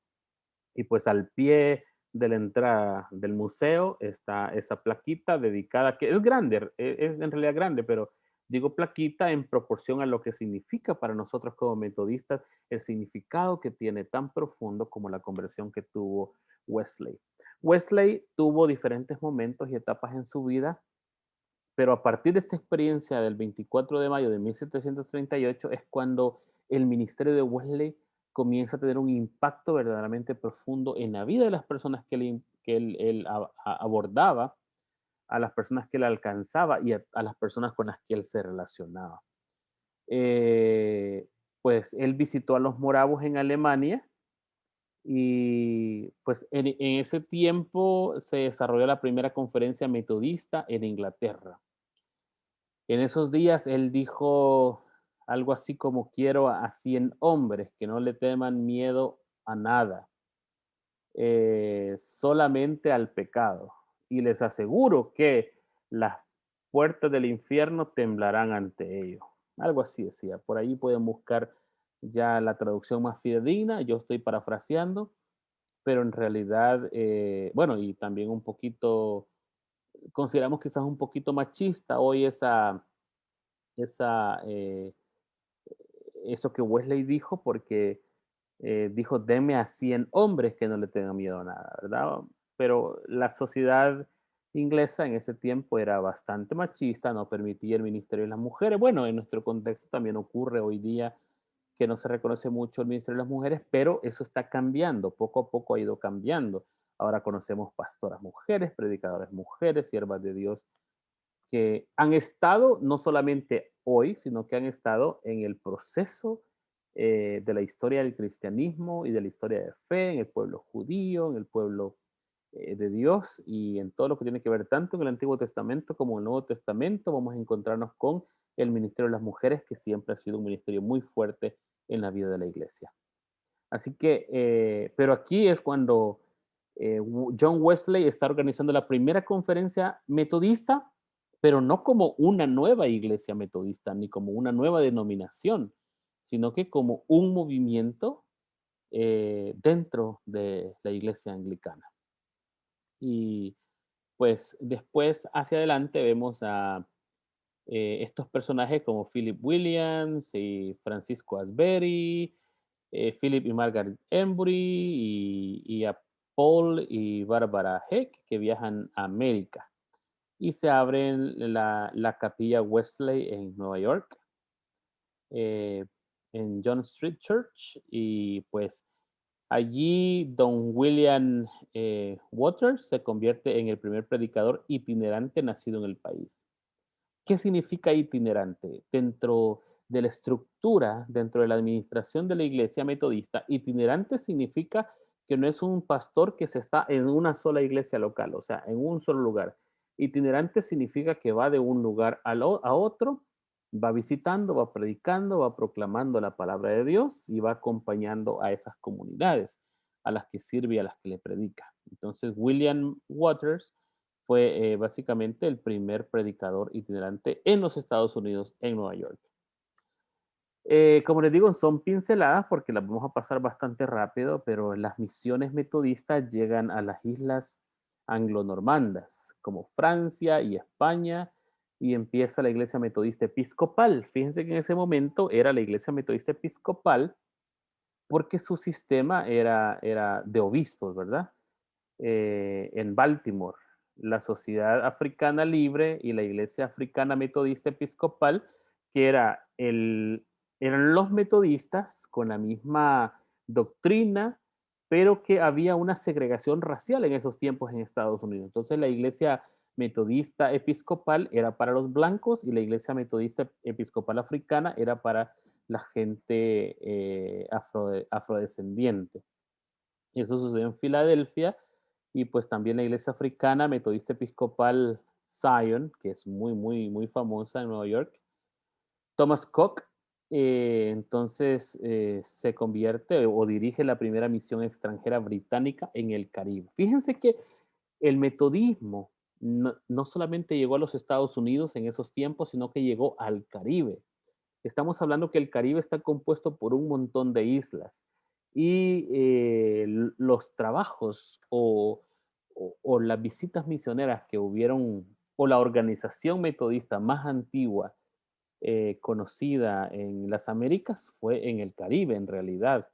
y pues al pie de la entrada del museo está esa plaquita dedicada, que es grande, es en realidad grande, pero digo plaquita en proporción a lo que significa para nosotros como metodistas, el significado que tiene tan profundo como la conversión que tuvo Wesley. Wesley tuvo diferentes momentos y etapas en su vida, pero a partir de esta experiencia del 24 de mayo de 1738 es cuando el ministerio de Wesley comienza a tener un impacto verdaderamente profundo en la vida de las personas que él abordaba, a las personas que él alcanzaba y a las personas con las que él se relacionaba. Eh, pues él visitó a los moravos en Alemania y pues en ese tiempo se desarrolló la primera conferencia metodista en Inglaterra. En esos días él dijo algo así como: quiero a 100 hombres que no le teman miedo a nada, solamente al pecado. Y les aseguro que las puertas del infierno temblarán ante ellos. Algo así decía. Por ahí pueden buscar ya la traducción más fidedigna. Yo estoy parafraseando, pero en realidad, bueno, y también un poquito, consideramos quizás un poquito machista hoy esa, eso que Wesley dijo, porque dijo, denme a 100 hombres que no le tengan miedo a nada, ¿verdad? Pero la sociedad inglesa en ese tiempo era bastante machista, no permitía el ministerio de las mujeres. Bueno, en nuestro contexto también ocurre hoy día que no se reconoce mucho el ministerio de las mujeres, pero eso está cambiando, poco a poco ha ido cambiando. Ahora conocemos pastoras mujeres, predicadoras mujeres, siervas de Dios, que han estado no solamente hoy, sino que han estado en el proceso de la historia del cristianismo y de la historia de fe, en el pueblo judío, en el pueblo de Dios, y en todo lo que tiene que ver tanto en el Antiguo Testamento como en el Nuevo Testamento vamos a encontrarnos con el ministerio de las mujeres, que siempre ha sido un ministerio muy fuerte en la vida de la iglesia. Así que, pero aquí es cuando John Wesley está organizando la primera conferencia metodista, pero no como una nueva iglesia metodista, ni como una nueva denominación, sino que como un movimiento dentro de la iglesia anglicana. Y pues después, hacia adelante, vemos a estos personajes como Philip Williams y Francisco Asbury, Philip y Margaret Embury y a Paul y Barbara Heck, que viajan a América y se abren la capilla Wesley en Nueva York, eh, en John Street Church, y pues allí don William Waters se convierte en el primer predicador itinerante nacido en el país. ¿Qué significa itinerante? Dentro de la estructura, dentro de la administración de la iglesia metodista, itinerante significa que no es un pastor que se está en una sola iglesia local, o sea, en un solo lugar. Itinerante significa que va de un lugar a otro, va visitando, va predicando, va proclamando la palabra de Dios y va acompañando a esas comunidades a las que sirve y a las que le predica. Entonces, William Waters fue básicamente el primer predicador itinerante en los Estados Unidos, en Nueva York. Como les digo, son pinceladas porque las vamos a pasar bastante rápido, pero las misiones metodistas llegan a las islas anglonormandas, como Francia y España, y empieza la iglesia metodista episcopal. Fíjense que en ese momento era la iglesia metodista episcopal porque su sistema era de obispos, ¿verdad? En Baltimore, la Sociedad Africana Libre y la Iglesia Africana Metodista Episcopal, que eran los metodistas con la misma doctrina, pero que había una segregación racial en esos tiempos en Estados Unidos. Entonces la Iglesia Metodista Episcopal era para los blancos y la Iglesia Metodista Episcopal Africana era para la gente afrodescendiente. Eso sucedió en Filadelfia, y pues también la iglesia africana metodista episcopal Zion, que es muy, muy, muy famosa en Nueva York. Thomas Cook, entonces se convierte o dirige la primera misión extranjera británica en el Caribe. Fíjense que el metodismo no solamente llegó a los Estados Unidos en esos tiempos, sino que llegó al Caribe. Estamos hablando que el Caribe está compuesto por un montón de islas y los trabajos o las visitas misioneras que hubieron, o la organización metodista más antigua conocida en las Américas fue en el Caribe, en realidad.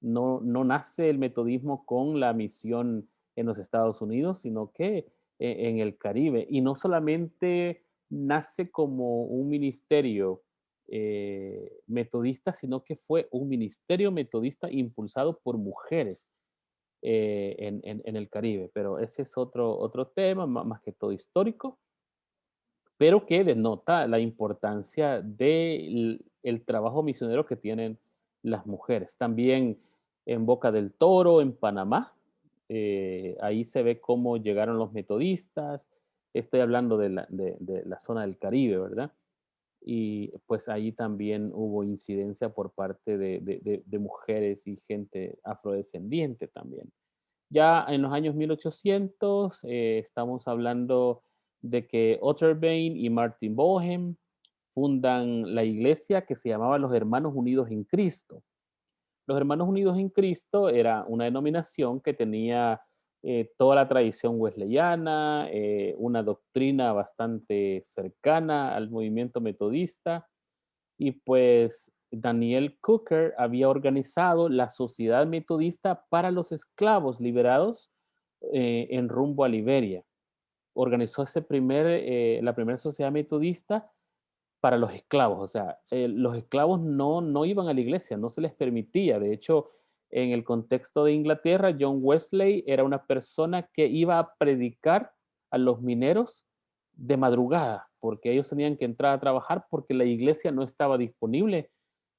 No nace el metodismo con la misión en los Estados Unidos, sino que en el Caribe. Y no solamente nace como un ministerio metodista, sino que fue un ministerio metodista impulsado por mujeres en el Caribe. Pero ese es otro tema, más que todo histórico, pero que denota la importancia del el trabajo misionero que tienen las mujeres. También en Boca del Toro, en Panamá, ahí se ve cómo llegaron los metodistas. Estoy hablando de la zona del Caribe, ¿verdad? Y pues ahí también hubo incidencia por parte de mujeres y gente afrodescendiente también. Ya en los años 1800 estamos hablando de que Otterbein y Martin Bohem fundan la iglesia que se llamaba los Hermanos Unidos en Cristo. Los Hermanos Unidos en Cristo era una denominación que tenía toda la tradición wesleyana, una doctrina bastante cercana al movimiento metodista, y pues Daniel Cooker había organizado la Sociedad Metodista para los Esclavos Liberados en rumbo a Liberia. Organizó la primera sociedad metodista para los esclavos. O sea, los esclavos no iban a la iglesia, no se les permitía. De hecho, en el contexto de Inglaterra, John Wesley era una persona que iba a predicar a los mineros de madrugada, porque ellos tenían que entrar a trabajar porque la iglesia no estaba disponible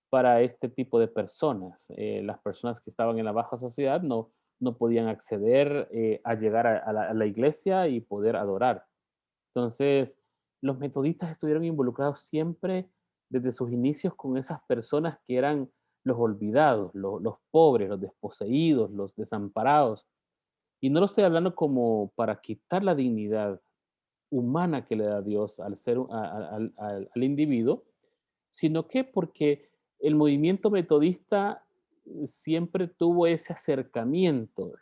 para este tipo de personas. Las personas que estaban en la baja sociedad no no podían acceder a llegar a la iglesia y poder adorar. Entonces, los metodistas estuvieron involucrados siempre desde sus inicios con esas personas que eran los olvidados, los pobres, los desposeídos, los desamparados. Y no lo estoy hablando como para quitar la dignidad humana que le da Dios al ser, al individuo, sino que porque el movimiento metodista siempre tuvo ese acercamiento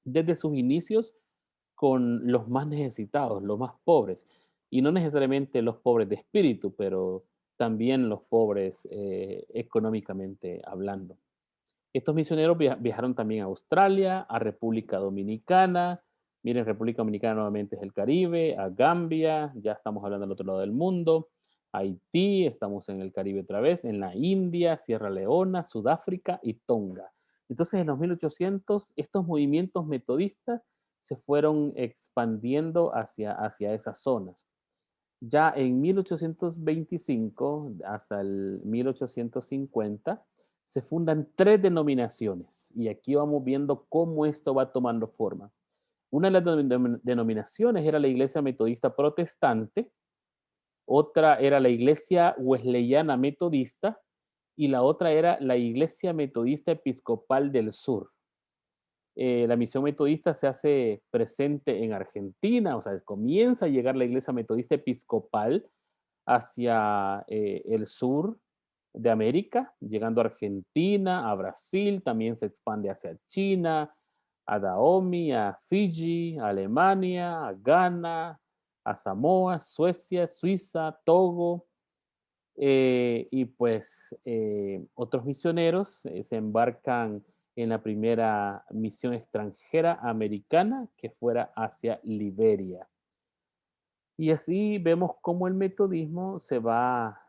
desde sus inicios con los más necesitados, los más pobres, y no necesariamente los pobres de espíritu, pero también los pobres económicamente hablando. Estos misioneros viajaron también a Australia, a República Dominicana. Miren, República Dominicana nuevamente es el Caribe, a Gambia, ya estamos hablando del otro lado del mundo, Haití, estamos en el Caribe otra vez, en la India, Sierra Leona, Sudáfrica y Tonga. Entonces, en los 1800, estos movimientos metodistas se fueron expandiendo hacia esas zonas. Ya en 1825 hasta el 1850 se fundan 3 denominaciones y aquí vamos viendo cómo esto va tomando forma. Una de las denominaciones era la Iglesia Metodista Protestante, otra era la Iglesia Wesleyana Metodista y la otra era la Iglesia Metodista Episcopal del Sur. La misión metodista se hace presente en Argentina, o sea, comienza a llegar la Iglesia Metodista Episcopal hacia el sur de América, llegando a Argentina, a Brasil, también se expande hacia China, a Dahomey, a Fiji, a Alemania, a Ghana, a Samoa, Suecia, Suiza, Togo, y pues otros misioneros se embarcan en la primera misión extranjera americana que fuera hacia Liberia. Y así vemos cómo el metodismo va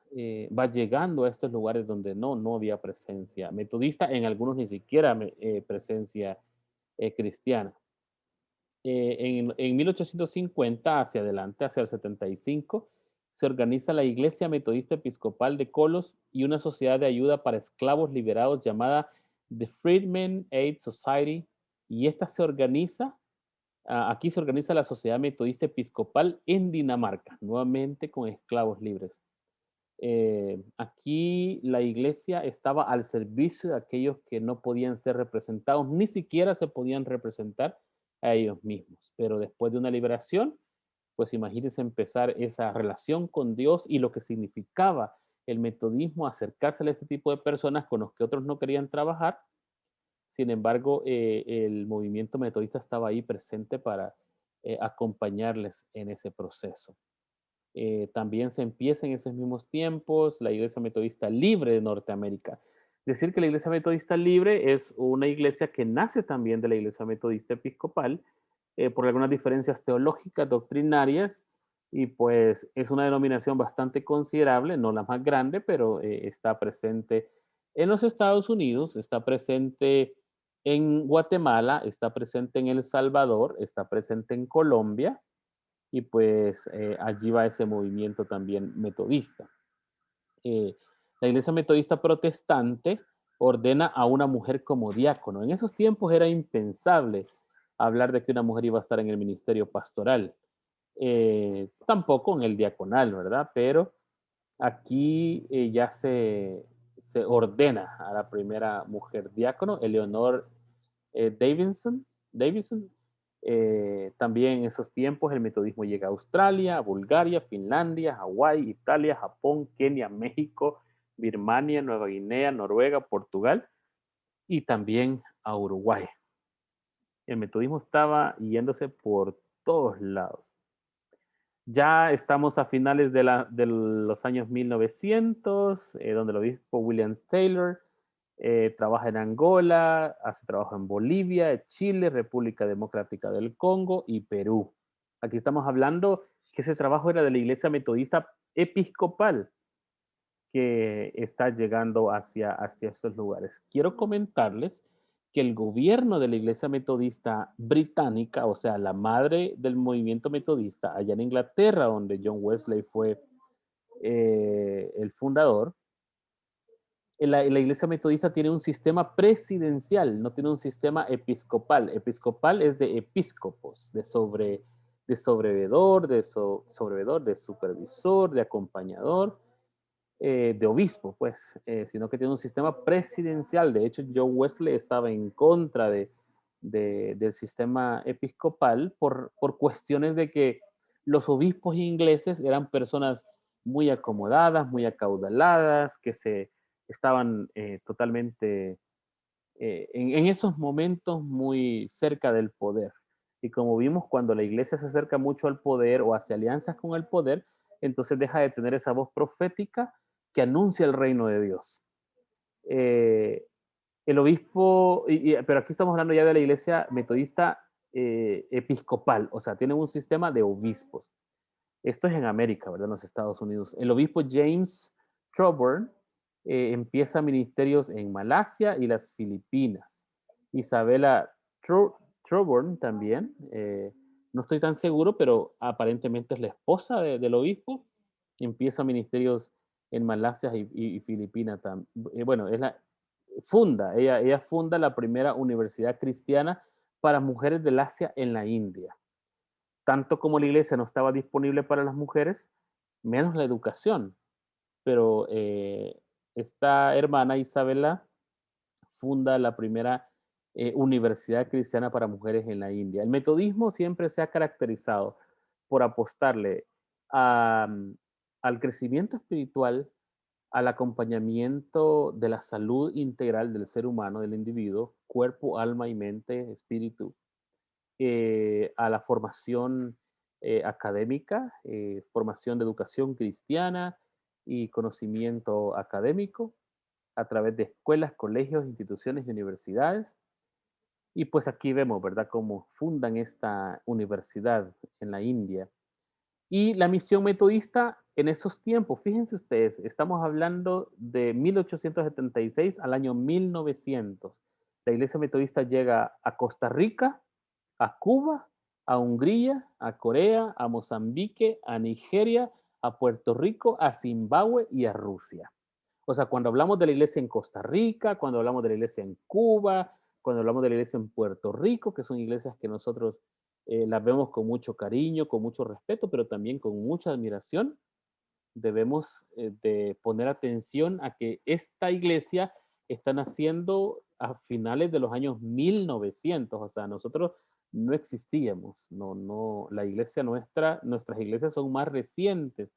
llegando a estos lugares donde no había presencia metodista, en algunos ni siquiera presencia cristiana. En 1850 hacia adelante, hacia el 75, se organiza la Iglesia Metodista Episcopal de Colos y una sociedad de ayuda para esclavos liberados llamada The Freedmen Aid Society, y esta se organiza. Aquí se organiza la Sociedad Metodista Episcopal en Dinamarca, nuevamente con esclavos libres. Aquí la iglesia estaba al servicio de aquellos que no podían ser representados, ni siquiera se podían representar a ellos mismos. Pero después de una liberación, pues imagínense empezar esa relación con Dios y lo que significaba el metodismo, acercarse a este tipo de personas con los que otros no querían trabajar. Sin embargo, el movimiento metodista estaba ahí presente para acompañarles en ese proceso. También se empieza en esos mismos tiempos la Iglesia Metodista Libre de Norteamérica. Decir que la Iglesia Metodista Libre es una iglesia que nace también de la Iglesia Metodista Episcopal por algunas diferencias teológicas, doctrinarias, y pues es una denominación bastante considerable, no la más grande, pero está presente en los Estados Unidos, está presente en Guatemala, está presente en El Salvador, está presente en Colombia, y pues allí va ese movimiento también metodista. La iglesia metodista protestante ordena a una mujer como diácono. En esos tiempos era impensable hablar de que una mujer iba a estar en el ministerio pastoral, tampoco en el diaconal, ¿verdad? Pero aquí ya se ordena a la primera mujer diácono, Eleonor Davidson. También en esos tiempos el metodismo llega a Australia, a Bulgaria, Finlandia, Hawái, Italia, Japón, Kenia, México, Birmania, Nueva Guinea, Noruega, Portugal y también a Uruguay. El metodismo estaba yéndose por todos lados. Ya estamos a finales de los años 1900, donde el obispo William Taylor trabaja en Angola, hace trabajo en Bolivia, Chile, República Democrática del Congo y Perú. Aquí estamos hablando que ese trabajo era de la Iglesia Metodista Episcopal que está llegando hacia estos lugares. Quiero comentarles que el gobierno de la Iglesia Metodista Británica, o sea, la madre del movimiento metodista allá en Inglaterra, donde John Wesley fue el fundador, la iglesia metodista tiene un sistema presidencial, no tiene un sistema episcopal. Episcopal es de episcopos, de sobrevedor, sobrevedor, de supervisor, de acompañador, de obispo, pues, sino que tiene un sistema presidencial. De hecho, John Wesley estaba en contra del sistema episcopal por cuestiones de que los obispos ingleses eran personas muy acomodadas, muy acaudaladas, que estaban totalmente en esos momentos muy cerca del poder. Y como vimos, cuando la iglesia se acerca mucho al poder o hace alianzas con el poder, entonces deja de tener esa voz profética que anuncia el reino de Dios. Eh, el obispo, pero aquí estamos hablando ya de la iglesia metodista episcopal, o sea, tiene un sistema de obispos. Esto es en América, ¿verdad? En los Estados Unidos. El obispo James Troburn empieza ministerios en Malasia y las Filipinas. Isabela Troburn también, no estoy tan seguro, pero aparentemente es la esposa del obispo, empieza ministerios en Malasia y Filipinas. Bueno, ella funda la primera universidad cristiana para mujeres del Asia en la India. Tanto como la iglesia no estaba disponible para las mujeres, menos la educación. Pero esta hermana Isabela funda la primera universidad cristiana para mujeres en la India. El metodismo siempre se ha caracterizado por apostarle al crecimiento espiritual, al acompañamiento de la salud integral del ser humano, del individuo, cuerpo, alma y mente, espíritu, a la formación académica, formación de educación cristiana y conocimiento académico a través de escuelas, colegios, instituciones y universidades. Y pues aquí vemos, ¿verdad?, cómo fundan esta universidad en la India. Y la misión metodista en esos tiempos, fíjense ustedes, estamos hablando de 1876 al año 1900. La iglesia metodista llega a Costa Rica, a Cuba, a Hungría, a Corea, a Mozambique, a Nigeria, a Puerto Rico, a Zimbabue y a Rusia. O sea, cuando hablamos de la iglesia en Costa Rica, cuando hablamos de la iglesia en Cuba, cuando hablamos de la iglesia en Puerto Rico, que son iglesias que nosotros las vemos con mucho cariño, con mucho respeto, pero también con mucha admiración, debemos de poner atención a que esta iglesia está naciendo a finales de los años 1900, o sea, nosotros no existíamos, la iglesia nuestras iglesias son más recientes.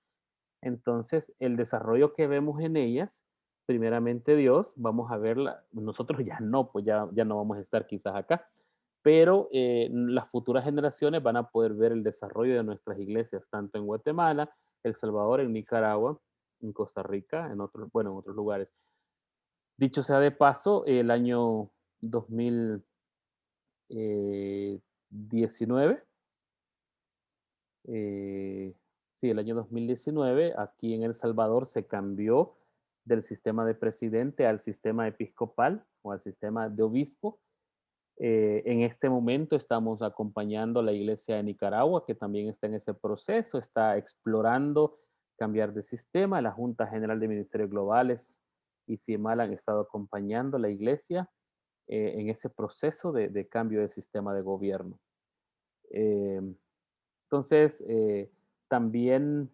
Entonces, el desarrollo que vemos en ellas, primeramente Dios, vamos a verla, nosotros ya no, pues ya no vamos a estar quizás acá, pero las futuras generaciones van a poder ver el desarrollo de nuestras iglesias, tanto en Guatemala, El Salvador, en Nicaragua, en Costa Rica, en otros lugares. Dicho sea de paso, el año 2019, sí, el año 2019, aquí en El Salvador se cambió del sistema de presidente al sistema episcopal o al sistema de obispo. En este momento estamos acompañando a la iglesia de Nicaragua, que también está en ese proceso, está explorando cambiar de sistema. La Junta General de Ministerios Globales y CIEMAL han estado acompañando a la iglesia en ese proceso de cambio de sistema de gobierno. Entonces, también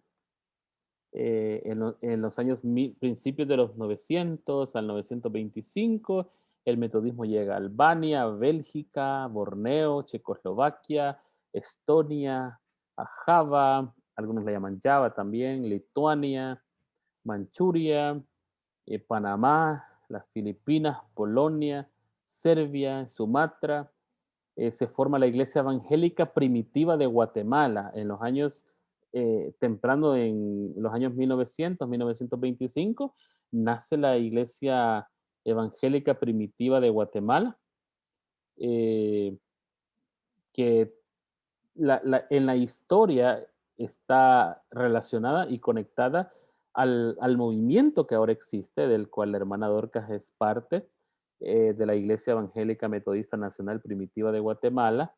en los años principios de los 900 al 925, el metodismo llega a Albania, Bélgica, Borneo, Checoslovaquia, Estonia, a Java, algunos le llaman Java también, Lituania, Manchuria, Panamá, las Filipinas, Polonia, Serbia, Sumatra. Se forma la Iglesia Evangélica Primitiva de Guatemala en los años temprano, en los años 1900, 1925, nace la Iglesia Evangélica Primitiva de Guatemala, que en la historia está relacionada y conectada al movimiento que ahora existe, del cual la hermana Dorcas es parte, de la Iglesia Evangélica Metodista Nacional Primitiva de Guatemala.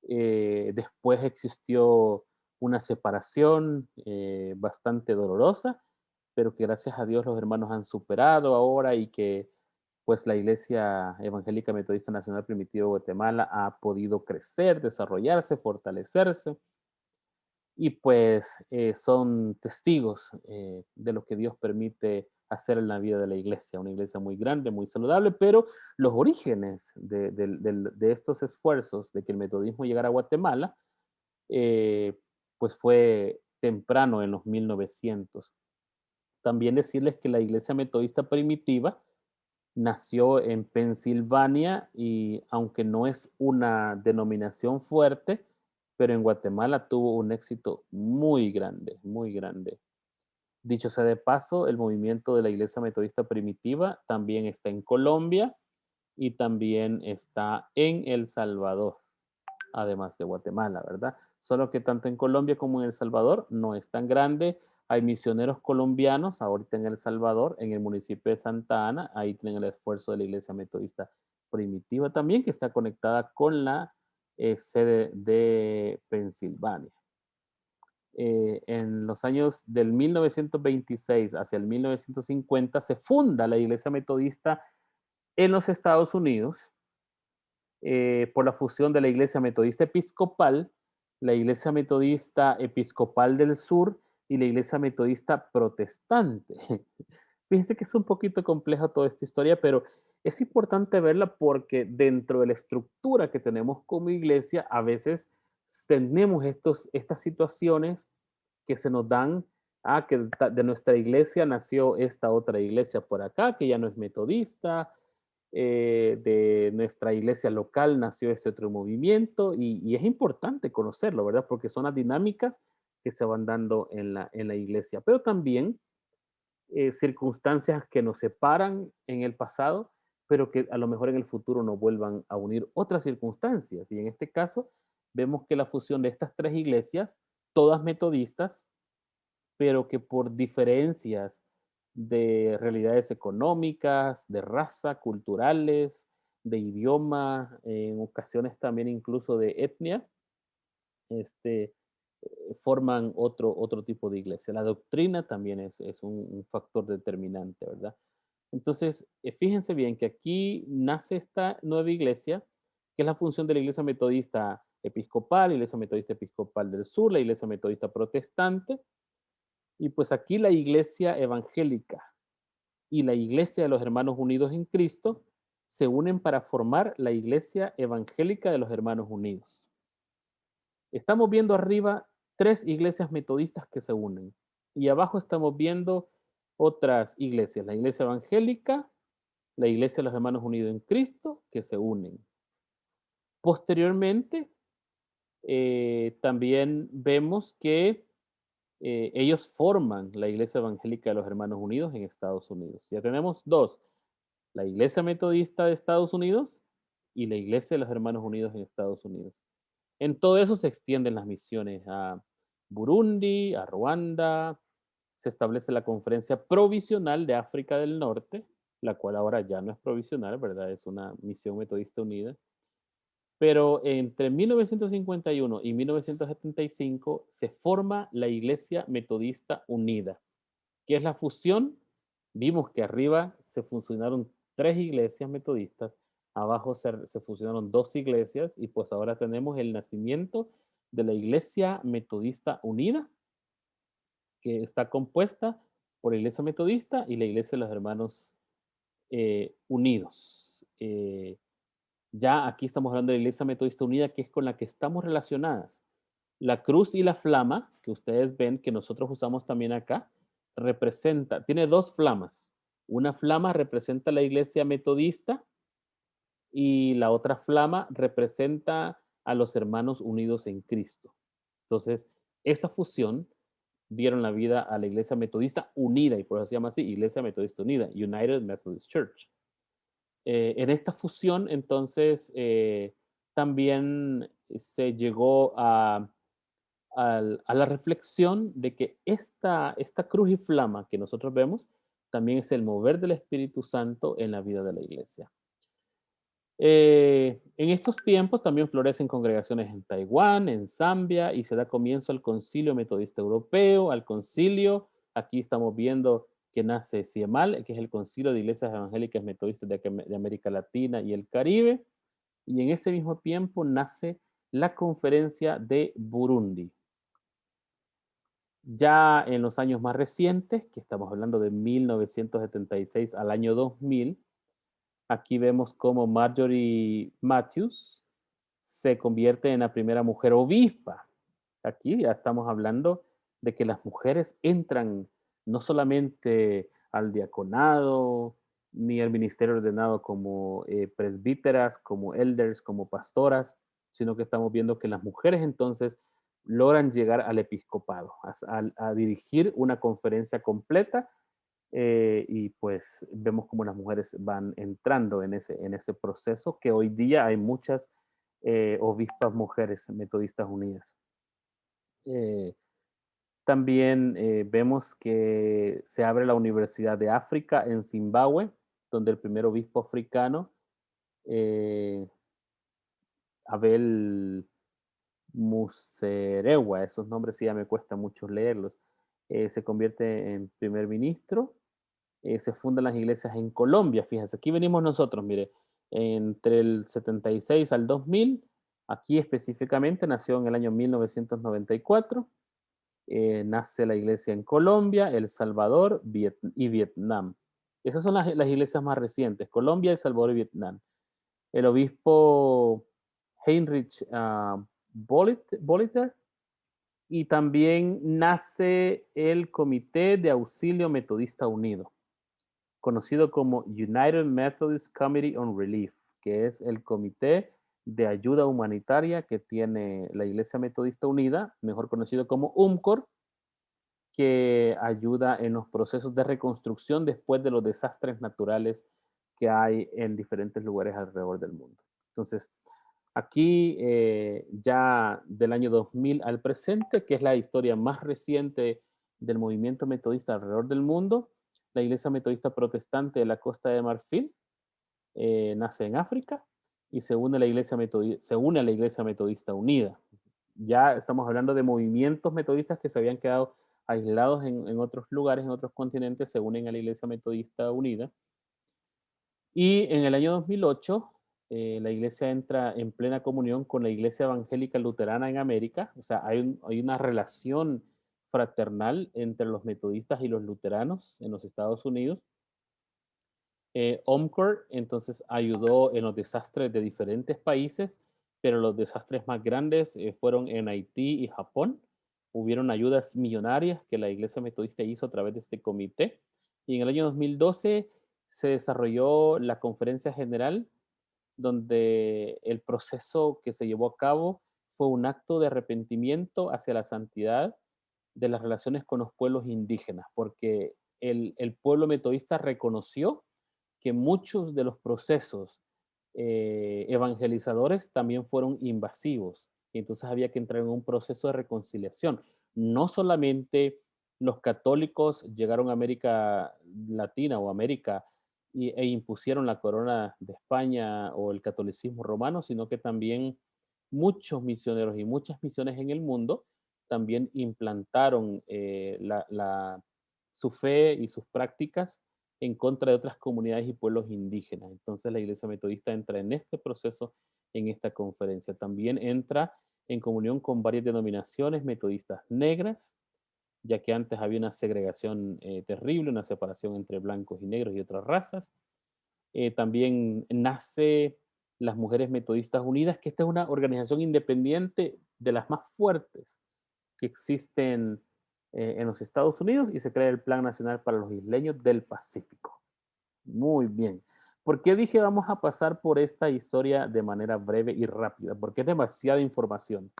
Después existió una separación bastante dolorosa, pero que gracias a Dios los hermanos han superado ahora y que pues la Iglesia Evangélica Metodista Nacional Primitiva de Guatemala ha podido crecer, desarrollarse, fortalecerse y pues son testigos de lo que Dios permite hacer en la vida de la iglesia, una iglesia muy grande, muy saludable, pero los orígenes de estos esfuerzos de que el metodismo llegara a Guatemala, pues fue temprano en los 1900. También decirles que la iglesia metodista primitiva nació en Pensilvania y aunque no es una denominación fuerte, pero en Guatemala tuvo un éxito muy grande, muy grande. Dicho sea de paso, el movimiento de la Iglesia Metodista Primitiva también está en Colombia y también está en El Salvador, además de Guatemala, ¿verdad? Solo que tanto en Colombia como en El Salvador no es tan grande. Hay misioneros colombianos ahorita en El Salvador, en el municipio de Santa Ana, ahí tienen el esfuerzo de la Iglesia Metodista Primitiva también, que está conectada con la sede de Pensilvania. En los años del 1926 hacia el 1950 se funda la Iglesia Metodista en los Estados Unidos por la fusión de la Iglesia Metodista Episcopal, la Iglesia Metodista Episcopal del Sur y la Iglesia Metodista Protestante. Fíjense que es un poquito compleja toda esta historia, pero es importante verla porque dentro de la estructura que tenemos como iglesia, a veces tenemos estas situaciones que se nos dan, que de nuestra iglesia nació esta otra iglesia por acá, que ya no es metodista, de nuestra iglesia local nació este otro movimiento y es importante conocerlo, ¿verdad? Porque son las dinámicas que se van dando en la iglesia, pero también circunstancias que nos separan en el pasado, pero que a lo mejor en el futuro nos vuelvan a unir otras circunstancias. Y en este caso, vemos que la fusión de estas tres iglesias, todas metodistas, pero que por diferencias de realidades económicas, de raza, culturales, de idioma, en ocasiones también incluso de etnia, este, forman otro tipo de iglesia. La doctrina también es un factor determinante, ¿verdad? Entonces, fíjense bien que aquí nace esta nueva iglesia, que es la función de la iglesia metodista episcopal, iglesia metodista episcopal del sur, la iglesia metodista protestante, y pues aquí la iglesia evangélica y la iglesia de los hermanos unidos en Cristo se unen para formar la iglesia evangélica de los hermanos unidos. Estamos viendo arriba tres iglesias metodistas que se unen y abajo estamos viendo otras iglesias, la iglesia evangélica, la iglesia de los hermanos unidos en Cristo, que se unen. Posteriormente, también vemos que ellos forman la iglesia evangélica de los hermanos unidos en Estados Unidos. Ya tenemos dos, la iglesia metodista de Estados Unidos y la iglesia de los hermanos unidos en Estados Unidos. En todo eso se extienden las misiones a Burundi, a Ruanda, se establece la Conferencia Provisional de África del Norte, la cual ahora ya no es provisional, ¿verdad? Es una misión metodista unida. Pero entre 1951 y 1975 se forma la Iglesia Metodista Unida, que es la fusión. Vimos que arriba se fusionaron tres iglesias metodistas, abajo se fusionaron dos iglesias y pues ahora tenemos el nacimiento de la Iglesia Metodista Unida, que está compuesta por la Iglesia Metodista y la Iglesia de los Hermanos Unidos. Ya aquí estamos hablando de la Iglesia Metodista Unida, que es con la que estamos relacionadas. La cruz y la flama, que ustedes ven que nosotros usamos también acá, tiene dos flamas. Una flama representa la Iglesia Metodista y la otra flama representa a los hermanos unidos en Cristo. Entonces, esa fusión dieron la vida a la Iglesia Metodista Unida, y por eso se llama así, Iglesia Metodista Unida, United Methodist Church. En esta fusión, entonces, también se llegó a la reflexión de que esta cruz y flama que nosotros vemos también es el mover del Espíritu Santo en la vida de la iglesia. En estos tiempos también florecen congregaciones en Taiwán, en Zambia, y se da comienzo al Concilio Metodista Europeo, al Concilio, Aquí estamos viendo que nace CIEMAL, que es el Concilio de Iglesias Evangélicas Metodistas de América Latina y el Caribe, y en ese mismo tiempo nace la Conferencia de Burundi. Ya en los años más recientes, que estamos hablando de 1976 al año 2000, aquí vemos cómo Marjorie Matthews se convierte en la primera mujer obispa. Aquí ya estamos hablando de que las mujeres entran no solamente al diaconado, ni al ministerio ordenado como presbíteras, como elders, como pastoras, sino que estamos viendo que las mujeres entonces logran llegar al episcopado, a dirigir una conferencia completa, y pues vemos cómo las mujeres van entrando en ese proceso, que hoy día hay muchas obispas mujeres metodistas unidas. Eh, También vemos que se abre la Universidad de África en Zimbabue, donde el primer obispo africano, eh, Abel Muserewa, esos nombres sí ya me cuesta mucho leerlos, se convierte en primer ministro. Se fundan las iglesias en Colombia, fíjense, aquí venimos nosotros, mire, entre el 76 al 2000, aquí específicamente nació en el año 1994, nace la iglesia en Colombia, El Salvador y Vietnam. Esas son las iglesias más recientes, Colombia, El Salvador y Vietnam. El obispo Heinrich Boliter, y también nace el Comité de Auxilio Metodista Unido, conocido como United Methodist Committee on Relief, que es el comité de ayuda humanitaria que tiene la Iglesia Metodista Unida, mejor conocido como UMCOR, que ayuda en los procesos de reconstrucción después de los desastres naturales que hay en diferentes lugares alrededor del mundo. Entonces, aquí ya del año 2000 al presente, que es la historia más reciente del movimiento metodista alrededor del mundo, la Iglesia Metodista Protestante de la Costa de Marfil nace en África y se une a la Iglesia Metodista Unida. Ya estamos hablando de movimientos metodistas que se habían quedado aislados en otros lugares, en otros continentes, se unen a la Iglesia Metodista Unida. Y en el año 2008, la iglesia entra en plena comunión con la Iglesia Evangélica Luterana en América. O sea, hay una relación fraternal entre los metodistas y los luteranos en los Estados Unidos. OMCOR entonces ayudó en los desastres de diferentes países, pero los desastres más grandes fueron en Haití y Japón. Hubieron ayudas millonarias que la Iglesia Metodista hizo a través de este comité. Y en el año 2012 se desarrolló la conferencia general, donde el proceso que se llevó a cabo fue un acto de arrepentimiento hacia la santidad de las relaciones con los pueblos indígenas, porque el pueblo metodista reconoció que muchos de los procesos evangelizadores también fueron invasivos. Y entonces había que entrar en un proceso de reconciliación. No solamente los católicos llegaron a América Latina o América e impusieron la corona de España o el catolicismo romano, sino que también muchos misioneros y muchas misiones en el mundo también implantaron su fe y sus prácticas en contra de otras comunidades y pueblos indígenas. Entonces la Iglesia Metodista entra en este proceso, en esta conferencia. También entra en comunión con varias denominaciones metodistas negras, ya que antes había una segregación terrible, una separación entre blancos y negros y otras razas. También nace las Mujeres Metodistas Unidas, que esta es una organización independiente de las más fuertes que existen en los Estados Unidos, y se crea el Plan Nacional para los Isleños del Pacífico. Muy bien. ¿Por qué dije vamos a pasar por esta historia de manera breve y rápida? Porque es demasiada información.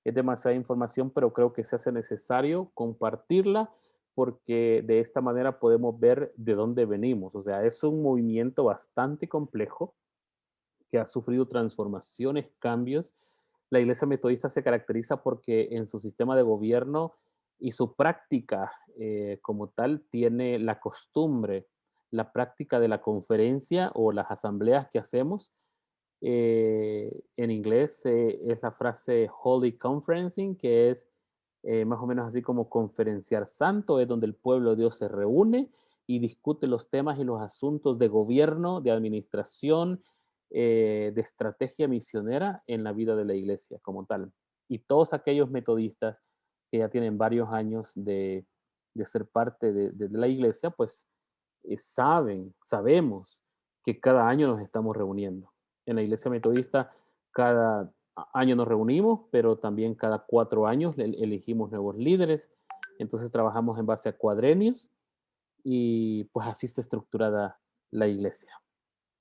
Es demasiada información, pero creo que se hace necesario compartirla, porque de esta manera podemos ver de dónde venimos. O sea, es un movimiento bastante complejo que ha sufrido transformaciones, cambios. La Iglesia Metodista se caracteriza porque en su sistema de gobierno y su práctica como tal tiene la costumbre, la práctica de la conferencia o las asambleas que hacemos. En inglés es la frase Holy Conferencing, que es más o menos así como conferenciar santo, es donde el pueblo de Dios se reúne y discute los temas y los asuntos de gobierno, de administración, de estrategia misionera en la vida de la iglesia como tal. Y todos aquellos metodistas que ya tienen varios años de ser parte de la iglesia, pues sabemos que cada año nos estamos reuniendo. En la iglesia metodista, cada año nos reunimos, pero también cada 4 años elegimos nuevos líderes. Entonces trabajamos en base a cuadrenios y pues así está estructurada la iglesia.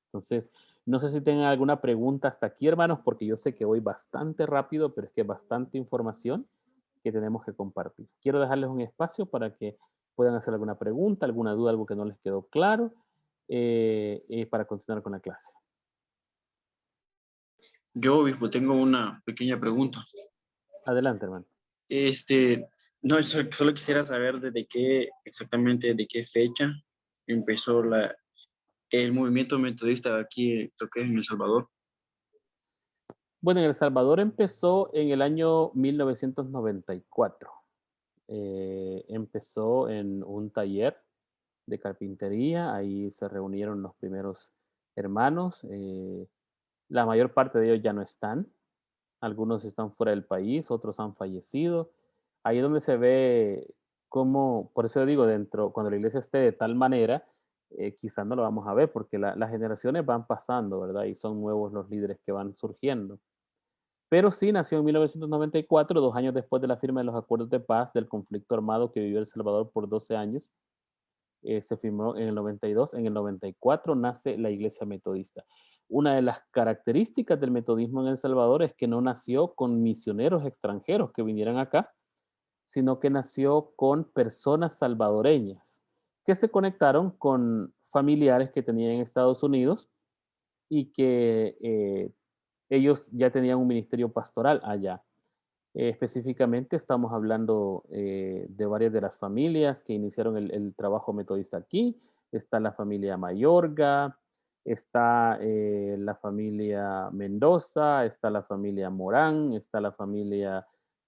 Entonces, no sé si tengan alguna pregunta hasta aquí, hermanos, porque yo sé que voy bastante rápido, pero es que es bastante información que tenemos que compartir. Quiero dejarles un espacio para que puedan hacer alguna pregunta, alguna duda, algo que no les quedó claro, para continuar con la clase. Yo, obispo, tengo una pequeña pregunta. Adelante, hermano. No, solo quisiera saber exactamente de qué fecha empezó el movimiento metodista aquí, creo que es en El Salvador. Bueno, en El Salvador empezó en el año 1994. Empezó en un taller de carpintería, ahí se reunieron los primeros hermanos. La mayor parte de ellos ya no están, algunos están fuera del país, otros han fallecido. Ahí es donde se ve cómo, por eso digo, cuando la iglesia esté de tal manera, quizás no lo vamos a ver, porque las generaciones van pasando, ¿verdad? Y son nuevos los líderes que van surgiendo. Pero sí nació en 1994, 2 años después de la firma de los acuerdos de paz del conflicto armado que vivió El Salvador por 12 años. Se firmó en el 92. En el 94 nace la Iglesia Metodista. Una de las características del metodismo en El Salvador es que no nació con misioneros extranjeros que vinieran acá, sino que nació con personas salvadoreñas que se conectaron con familiares que tenían en Estados Unidos y que ellos ya tenían un ministerio pastoral allá. Específicamente estamos hablando de varias de las familias que iniciaron el trabajo metodista aquí. Está la familia Mayorga, está la familia Mendoza, está la familia Morán, está la familia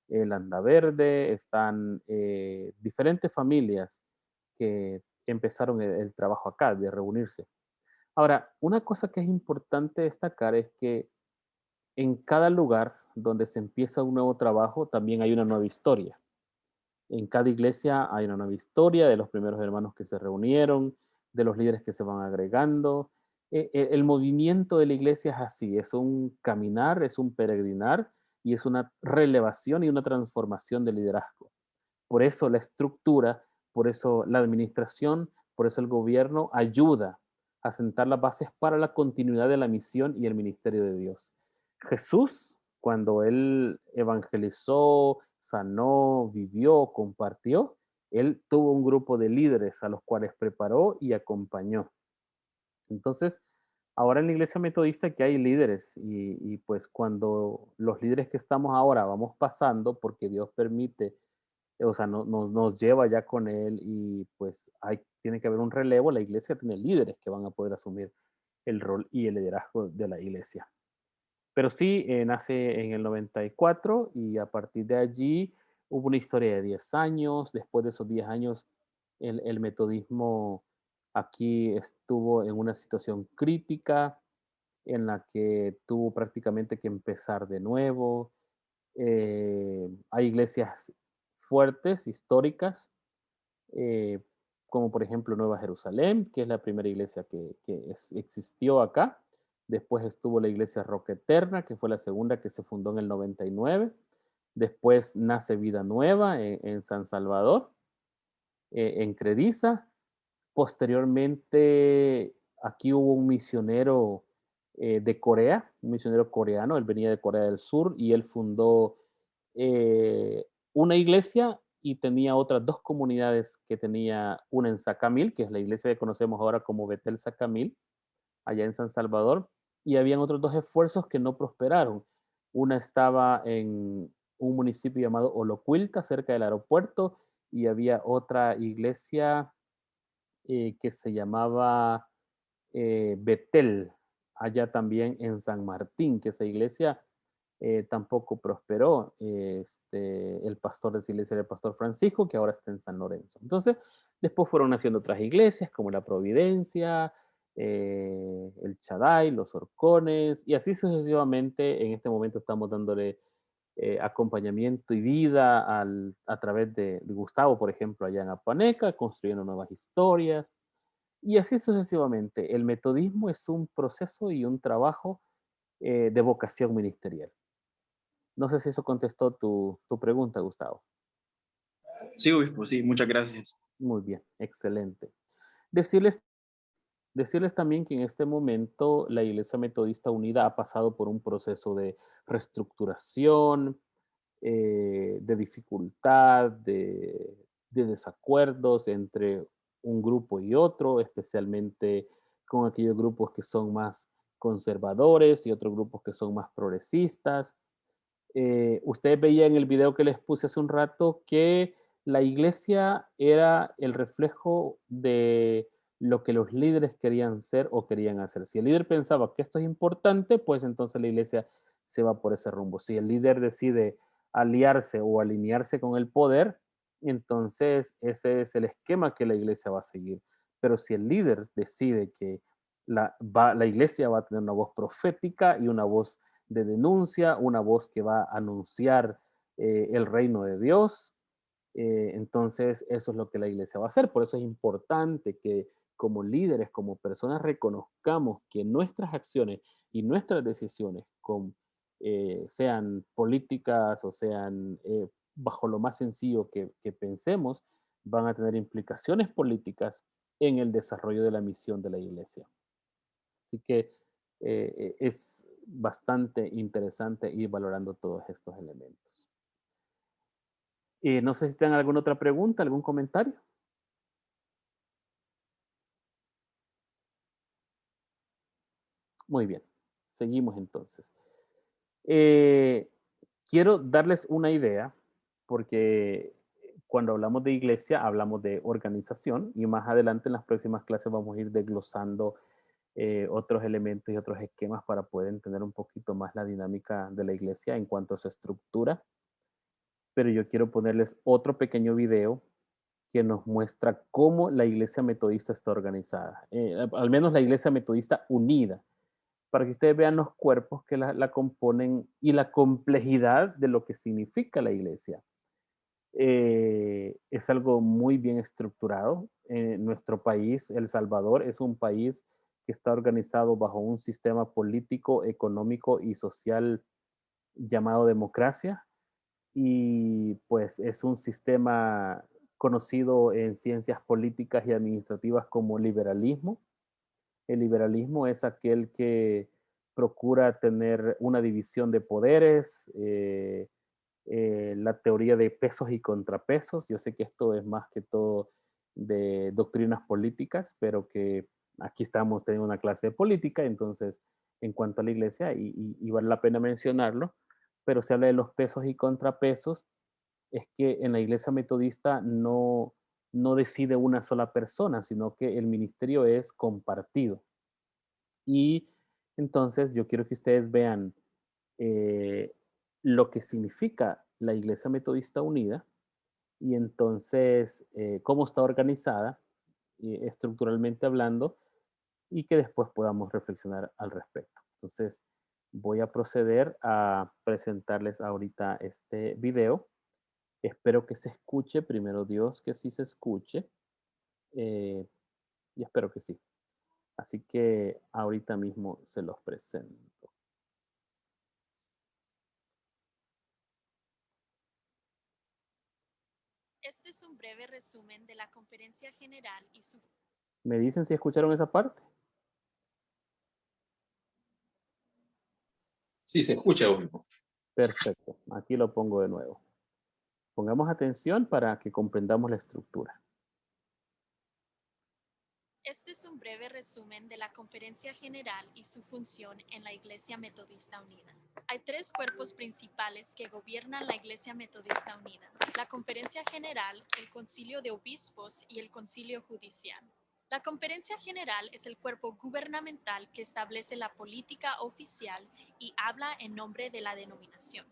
Landaverde, están diferentes familias que empezaron el trabajo acá, de reunirse. Ahora, una cosa que es importante destacar es que en cada lugar donde se empieza un nuevo trabajo, también hay una nueva historia. En cada iglesia hay una nueva historia de los primeros hermanos que se reunieron, de los líderes que se van agregando. El movimiento de la iglesia es así, es un caminar, es un peregrinar y es una relevación y una transformación del liderazgo. Por eso la estructura, por eso la administración, por eso el gobierno ayuda a sentar las bases para la continuidad de la misión y el ministerio de Dios. Jesús, cuando él evangelizó, sanó, vivió, compartió, él tuvo un grupo de líderes a los cuales preparó y acompañó. Entonces, ahora en la iglesia metodista que hay líderes y pues cuando los líderes que estamos ahora vamos pasando, porque Dios permite, o sea, nos lleva ya con él y pues tiene que haber un relevo, la iglesia tiene líderes que van a poder asumir el rol y el liderazgo de la iglesia. Pero sí, nace en el 94 y a partir de allí hubo una historia de 10 años. Después de esos 10 años, el metodismo aquí estuvo en una situación crítica en la que tuvo prácticamente que empezar de nuevo. Hay iglesias fuertes, históricas, eh, como por ejemplo Nueva Jerusalén, que es la primera iglesia que existió acá. Después estuvo la iglesia Roca Eterna, que fue la segunda que se fundó en el 99. Después nace Vida Nueva en San Salvador, en Crediza. Posteriormente, aquí hubo un misionero de Corea, un misionero coreano, él venía de Corea del Sur y él fundó una iglesia y tenía otras dos comunidades que tenía una en Sacamil, que es la iglesia que conocemos ahora como Betel Sacamil, allá en San Salvador, y habían otros dos esfuerzos que no prosperaron. Una estaba en un municipio llamado Olocuilta, cerca del aeropuerto, y había otra iglesia que se llamaba Betel, allá también en San Martín, que esa iglesia tampoco prosperó. El pastor de esa iglesia era el pastor Francisco, que ahora está en San Lorenzo. Entonces, después fueron naciendo otras iglesias, como la Providencia, el Shaddai, los Horcones, y así sucesivamente. En este momento estamos dándole acompañamiento y vida a través de Gustavo, por ejemplo, allá en Apaneca, construyendo nuevas historias, y así sucesivamente. El metodismo es un proceso y un trabajo de vocación ministerial. No sé si eso contestó tu pregunta, Gustavo. Sí, obispo, sí, muchas gracias. Muy bien, excelente. Decirles, decirles también que en este momento la Iglesia Metodista Unida ha pasado por un proceso de reestructuración, de dificultad, de desacuerdos entre un grupo y otro, especialmente con aquellos grupos que son más conservadores y otros grupos que son más progresistas. Ustedes veían en el video que les puse hace un rato que la iglesia era el reflejo de lo que los líderes querían ser o querían hacer. Si el líder pensaba que esto es importante, pues entonces la iglesia se va por ese rumbo. Si el líder decide aliarse o alinearse con el poder, entonces ese es el esquema que la iglesia va a seguir. Pero si el líder decide que la iglesia va a tener una voz profética y una voz de denuncia, una voz que va a anunciar el reino de Dios. Entonces, eso es lo que la iglesia va a hacer. Por eso es importante que como líderes, como personas, reconozcamos que nuestras acciones y nuestras decisiones, sean políticas o sean bajo lo más sencillo que pensemos, van a tener implicaciones políticas en el desarrollo de la misión de la iglesia. Así que es bastante interesante ir valorando todos estos elementos. No sé si tienen alguna otra pregunta, algún comentario. Muy bien, seguimos entonces. Quiero darles una idea, porque cuando hablamos de iglesia hablamos de organización y más adelante en las próximas clases vamos a ir desglosando otros elementos y otros esquemas para poder entender un poquito más la dinámica de la iglesia en cuanto a su estructura. Pero yo quiero ponerles otro pequeño video que nos muestra cómo la iglesia metodista está organizada, al menos la iglesia metodista unida, para que ustedes vean los cuerpos que la componen y la complejidad de lo que significa la iglesia. Es algo muy bien estructurado. Nuestro país, El Salvador, es un país que está organizado bajo un sistema político, económico y social llamado democracia, y pues es un sistema conocido en ciencias políticas y administrativas como liberalismo. El liberalismo es aquel que procura tener una división de poderes, la teoría de pesos y contrapesos. Yo sé que esto es más que todo de doctrinas políticas, pero que aquí estamos teniendo una clase de política, entonces en cuanto a la iglesia, y vale la pena mencionarlo, pero se habla de los pesos y contrapesos, es que en la iglesia metodista no decide una sola persona, sino que el ministerio es compartido. Y entonces yo quiero que ustedes vean eh, lo que significa la Iglesia Metodista Unida y entonces cómo está organizada estructuralmente hablando y que después podamos reflexionar al respecto. Entonces voy a proceder a presentarles ahorita este video. Espero que se escuche, primero Dios que sí se escuche eh, y espero que sí. Así que ahorita mismo se los presento. Este es un breve resumen de la Conferencia General y su... ¿Me dicen si escucharon esa parte? Sí, se escucha, obispo. Perfecto. Aquí lo pongo de nuevo. Pongamos atención para que comprendamos la estructura. Este es un breve resumen de la Conferencia General y su función en la Iglesia Metodista Unida. Hay tres cuerpos principales que gobiernan la Iglesia Metodista Unida: la Conferencia General, el Concilio de Obispos y el Concilio Judicial. La Conferencia General es el cuerpo gubernamental que establece la política oficial y habla en nombre de la denominación.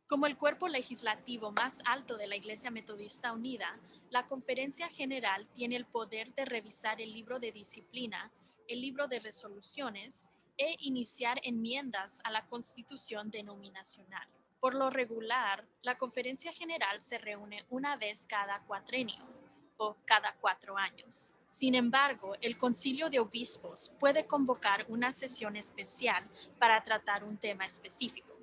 Como el cuerpo legislativo más alto de la Iglesia Metodista Unida, la Conferencia General tiene el poder de revisar el libro de disciplina, el libro de resoluciones e iniciar enmiendas a la Constitución denominacional. Por lo regular, la Conferencia General se reúne una vez cada cuatrenio o cada 4 años. Sin embargo, el Concilio de Obispos puede convocar una sesión especial para tratar un tema específico.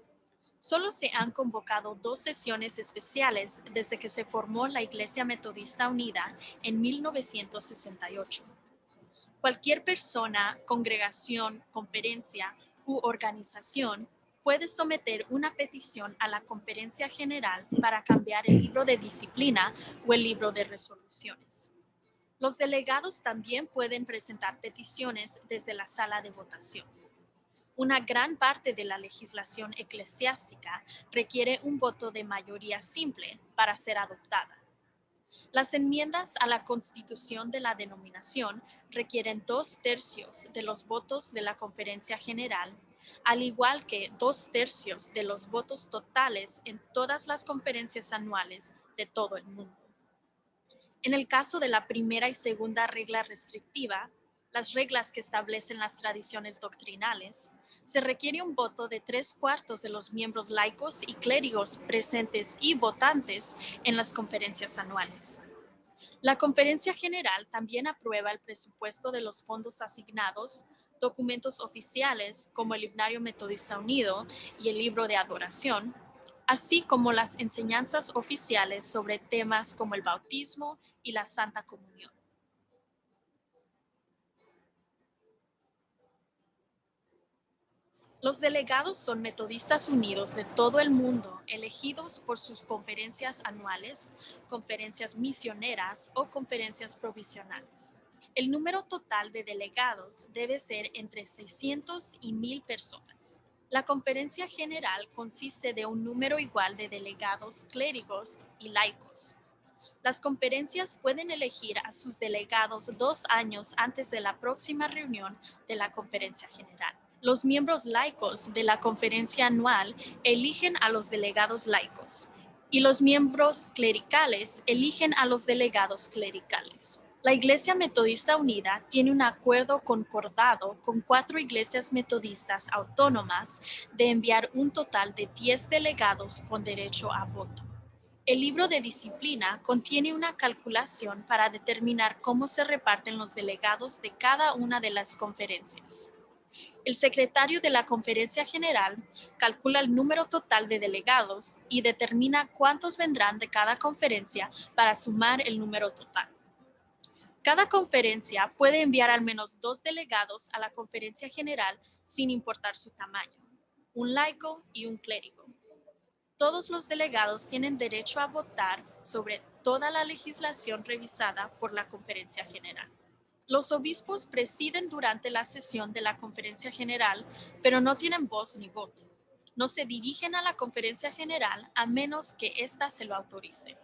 Solo se han convocado 2 sesiones especiales desde que se formó la Iglesia Metodista Unida en 1968. Cualquier persona, congregación, conferencia u organización puede someter una petición a la Conferencia General para cambiar el libro de disciplina o el libro de resoluciones. Los delegados también pueden presentar peticiones desde la sala de votación. Una gran parte de la legislación eclesiástica requiere un voto de mayoría simple para ser adoptada. Las enmiendas a la Constitución de la denominación requieren 2/3 de los votos de la Conferencia General, al igual que 2/3 de los votos totales en todas las conferencias anuales de todo el mundo. En el caso de la primera y segunda regla restrictiva, las reglas que establecen las tradiciones doctrinales, se requiere un voto de 3/4 de los miembros laicos y clérigos presentes y votantes en las conferencias anuales. La Conferencia General también aprueba el presupuesto de los fondos asignados, documentos oficiales como el Himnario Metodista Unido y el Libro de Adoración, así como las enseñanzas oficiales sobre temas como el bautismo y la Santa Comunión. Los delegados son metodistas unidos de todo el mundo, elegidos por sus conferencias anuales, conferencias misioneras o conferencias provisionales. El número total de delegados debe ser entre 600 y 1000 personas. La Conferencia General consiste de un número igual de delegados clérigos y laicos. Las conferencias pueden elegir a sus delegados 2 años antes de la próxima reunión de la Conferencia General. Los miembros laicos de la conferencia anual eligen a los delegados laicos y los miembros clericales eligen a los delegados clericales. La Iglesia Metodista Unida tiene un acuerdo concordado con 4 iglesias metodistas autónomas de enviar un total de 10 delegados con derecho a voto. El libro de disciplina contiene una calculación para determinar cómo se reparten los delegados de cada una de las conferencias. El secretario de la Conferencia General calcula el número total de delegados y determina cuántos vendrán de cada conferencia para sumar el número total. Cada conferencia puede enviar al menos 2 delegados a la Conferencia General sin importar su tamaño, un laico y un clérigo. Todos los delegados tienen derecho a votar sobre toda la legislación revisada por la Conferencia General. Los obispos presiden durante la sesión de la Conferencia General, pero no tienen voz ni voto. No se dirigen a la Conferencia General a menos que ésta se lo autorice.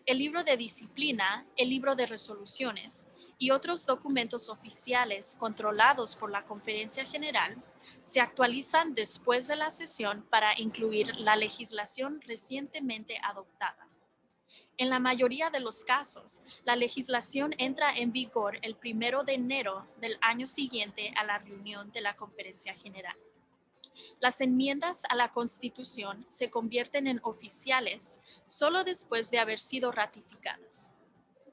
El libro de disciplina, el libro de resoluciones y otros documentos oficiales controlados por la Conferencia General se actualizan después de la sesión para incluir la legislación recientemente adoptada. En la mayoría de los casos, la legislación entra en vigor el 1 de enero del año siguiente a la reunión de la Conferencia General. Las enmiendas a la Constitución se convierten en oficiales solo después de haber sido ratificadas.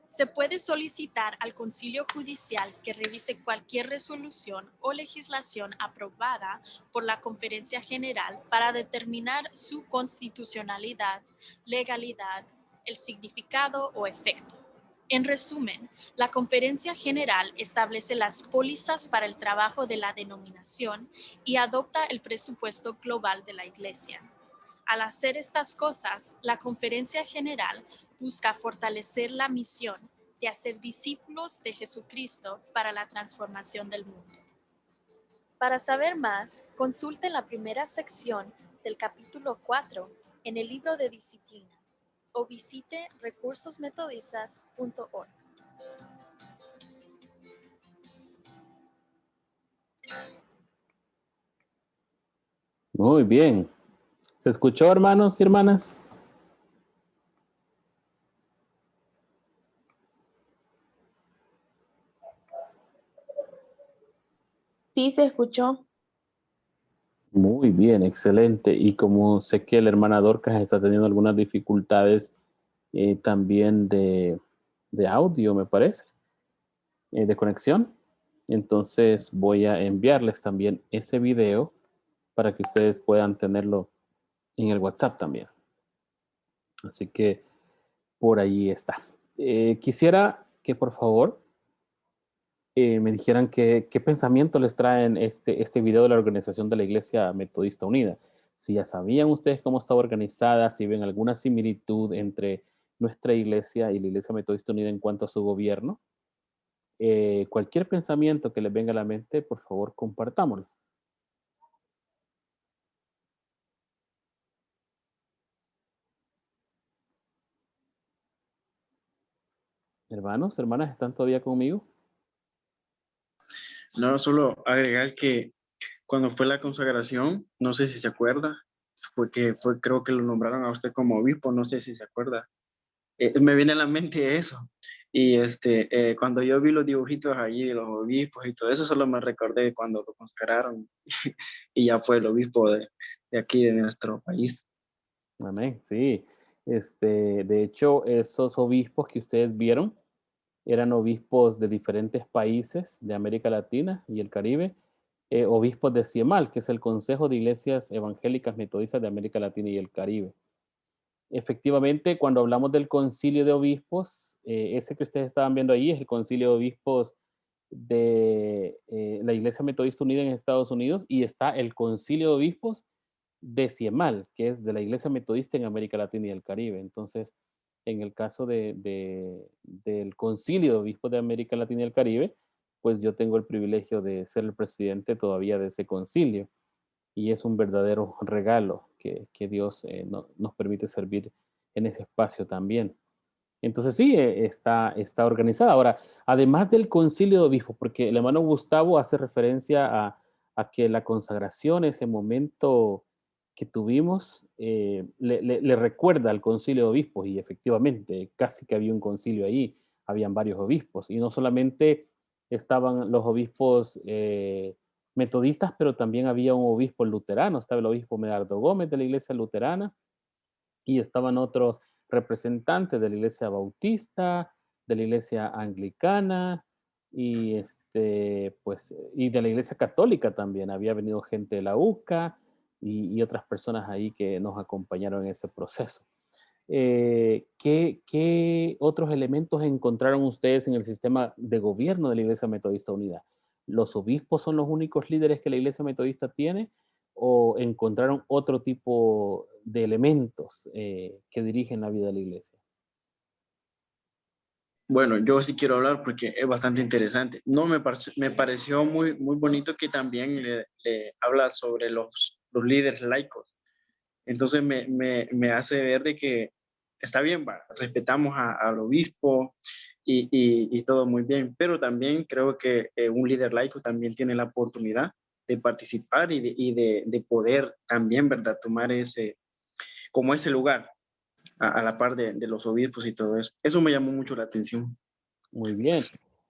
Se puede solicitar al Concilio Judicial que revise cualquier resolución o legislación aprobada por la Conferencia General para determinar su constitucionalidad, legalidad, el significado o efecto. En resumen, la Conferencia General establece las pólizas para el trabajo de la denominación y adopta el presupuesto global de la Iglesia. Al hacer estas cosas, la Conferencia General busca fortalecer la misión de hacer discípulos de Jesucristo para la transformación del mundo. Para saber más, consulte la primera sección del capítulo 4 en el libro de disciplina o visite recursosmetodistas.org. Muy bien. ¿Se escuchó, hermanos y hermanas? Sí, se escuchó. Muy bien, excelente. Y como sé que la hermana Dorcas está teniendo algunas dificultades también de audio, me parece, de conexión, entonces voy a enviarles también ese video para que ustedes puedan tenerlo en el WhatsApp también. Así que por ahí está. Quisiera que por favor me dijeran qué pensamiento les traen este video de la organización de la Iglesia Metodista Unida. Si ya sabían ustedes cómo estaba organizada, si ven alguna similitud entre nuestra iglesia y la Iglesia Metodista Unida en cuanto a su gobierno. Cualquier pensamiento que les venga a la mente, por favor, compartámoslo. Hermanos, hermanas, ¿están todavía conmigo? No, solo agregar que cuando fue la consagración, no sé si se acuerda, creo que lo nombraron a usted como obispo, no sé si se acuerda. Me viene a la mente eso. Y cuando yo vi los dibujitos allí de los obispos y todo eso, solo me recordé cuando lo consagraron y ya fue el obispo de aquí, de nuestro país. Amén, sí. De hecho, esos obispos que ustedes vieron eran obispos de diferentes países de América Latina y el Caribe, obispos de CIEMAL, que es el Consejo de Iglesias Evangélicas Metodistas de América Latina y el Caribe. Efectivamente, cuando hablamos del concilio de obispos, ese que ustedes estaban viendo ahí es el concilio de obispos de la Iglesia Metodista Unida en Estados Unidos, y está el concilio de obispos de CIEMAL, que es de la Iglesia Metodista en América Latina y el Caribe. Entonces, en el caso del concilio de obispos de América Latina y el Caribe, pues yo tengo el privilegio de ser el presidente todavía de ese concilio, y es un verdadero regalo que Dios nos permite servir en ese espacio también. Entonces sí, está organizada. Ahora, además del concilio de obispos, porque el hermano Gustavo hace referencia a que la consagración, ese momento que tuvimos, le recuerda al concilio de obispos, y efectivamente, casi que había un concilio ahí, habían varios obispos, y no solamente estaban los obispos metodistas, pero también había un obispo luterano, estaba el obispo Medardo Gómez de la iglesia luterana, y estaban otros representantes de la iglesia bautista, de la iglesia anglicana, y pues, y de la iglesia católica también. Había venido gente de la UCA y otras personas ahí que nos acompañaron en ese proceso. ¿Qué otros elementos encontraron ustedes en el sistema de gobierno de la Iglesia Metodista Unida? ¿Los obispos son los únicos líderes que la Iglesia Metodista tiene, o encontraron otro tipo de elementos que dirigen la vida de la Iglesia? Bueno, yo sí quiero hablar porque es bastante interesante. No, me pareció muy, muy bonito que también le habla sobre los líderes laicos. Entonces me hace ver de que está bien, va, respetamos al obispo y todo muy bien, pero también creo que un líder laico también tiene la oportunidad de participar y de poder también, ¿verdad?, tomar como ese lugar a la par de los obispos y todo eso. Eso me llamó mucho la atención. Muy bien,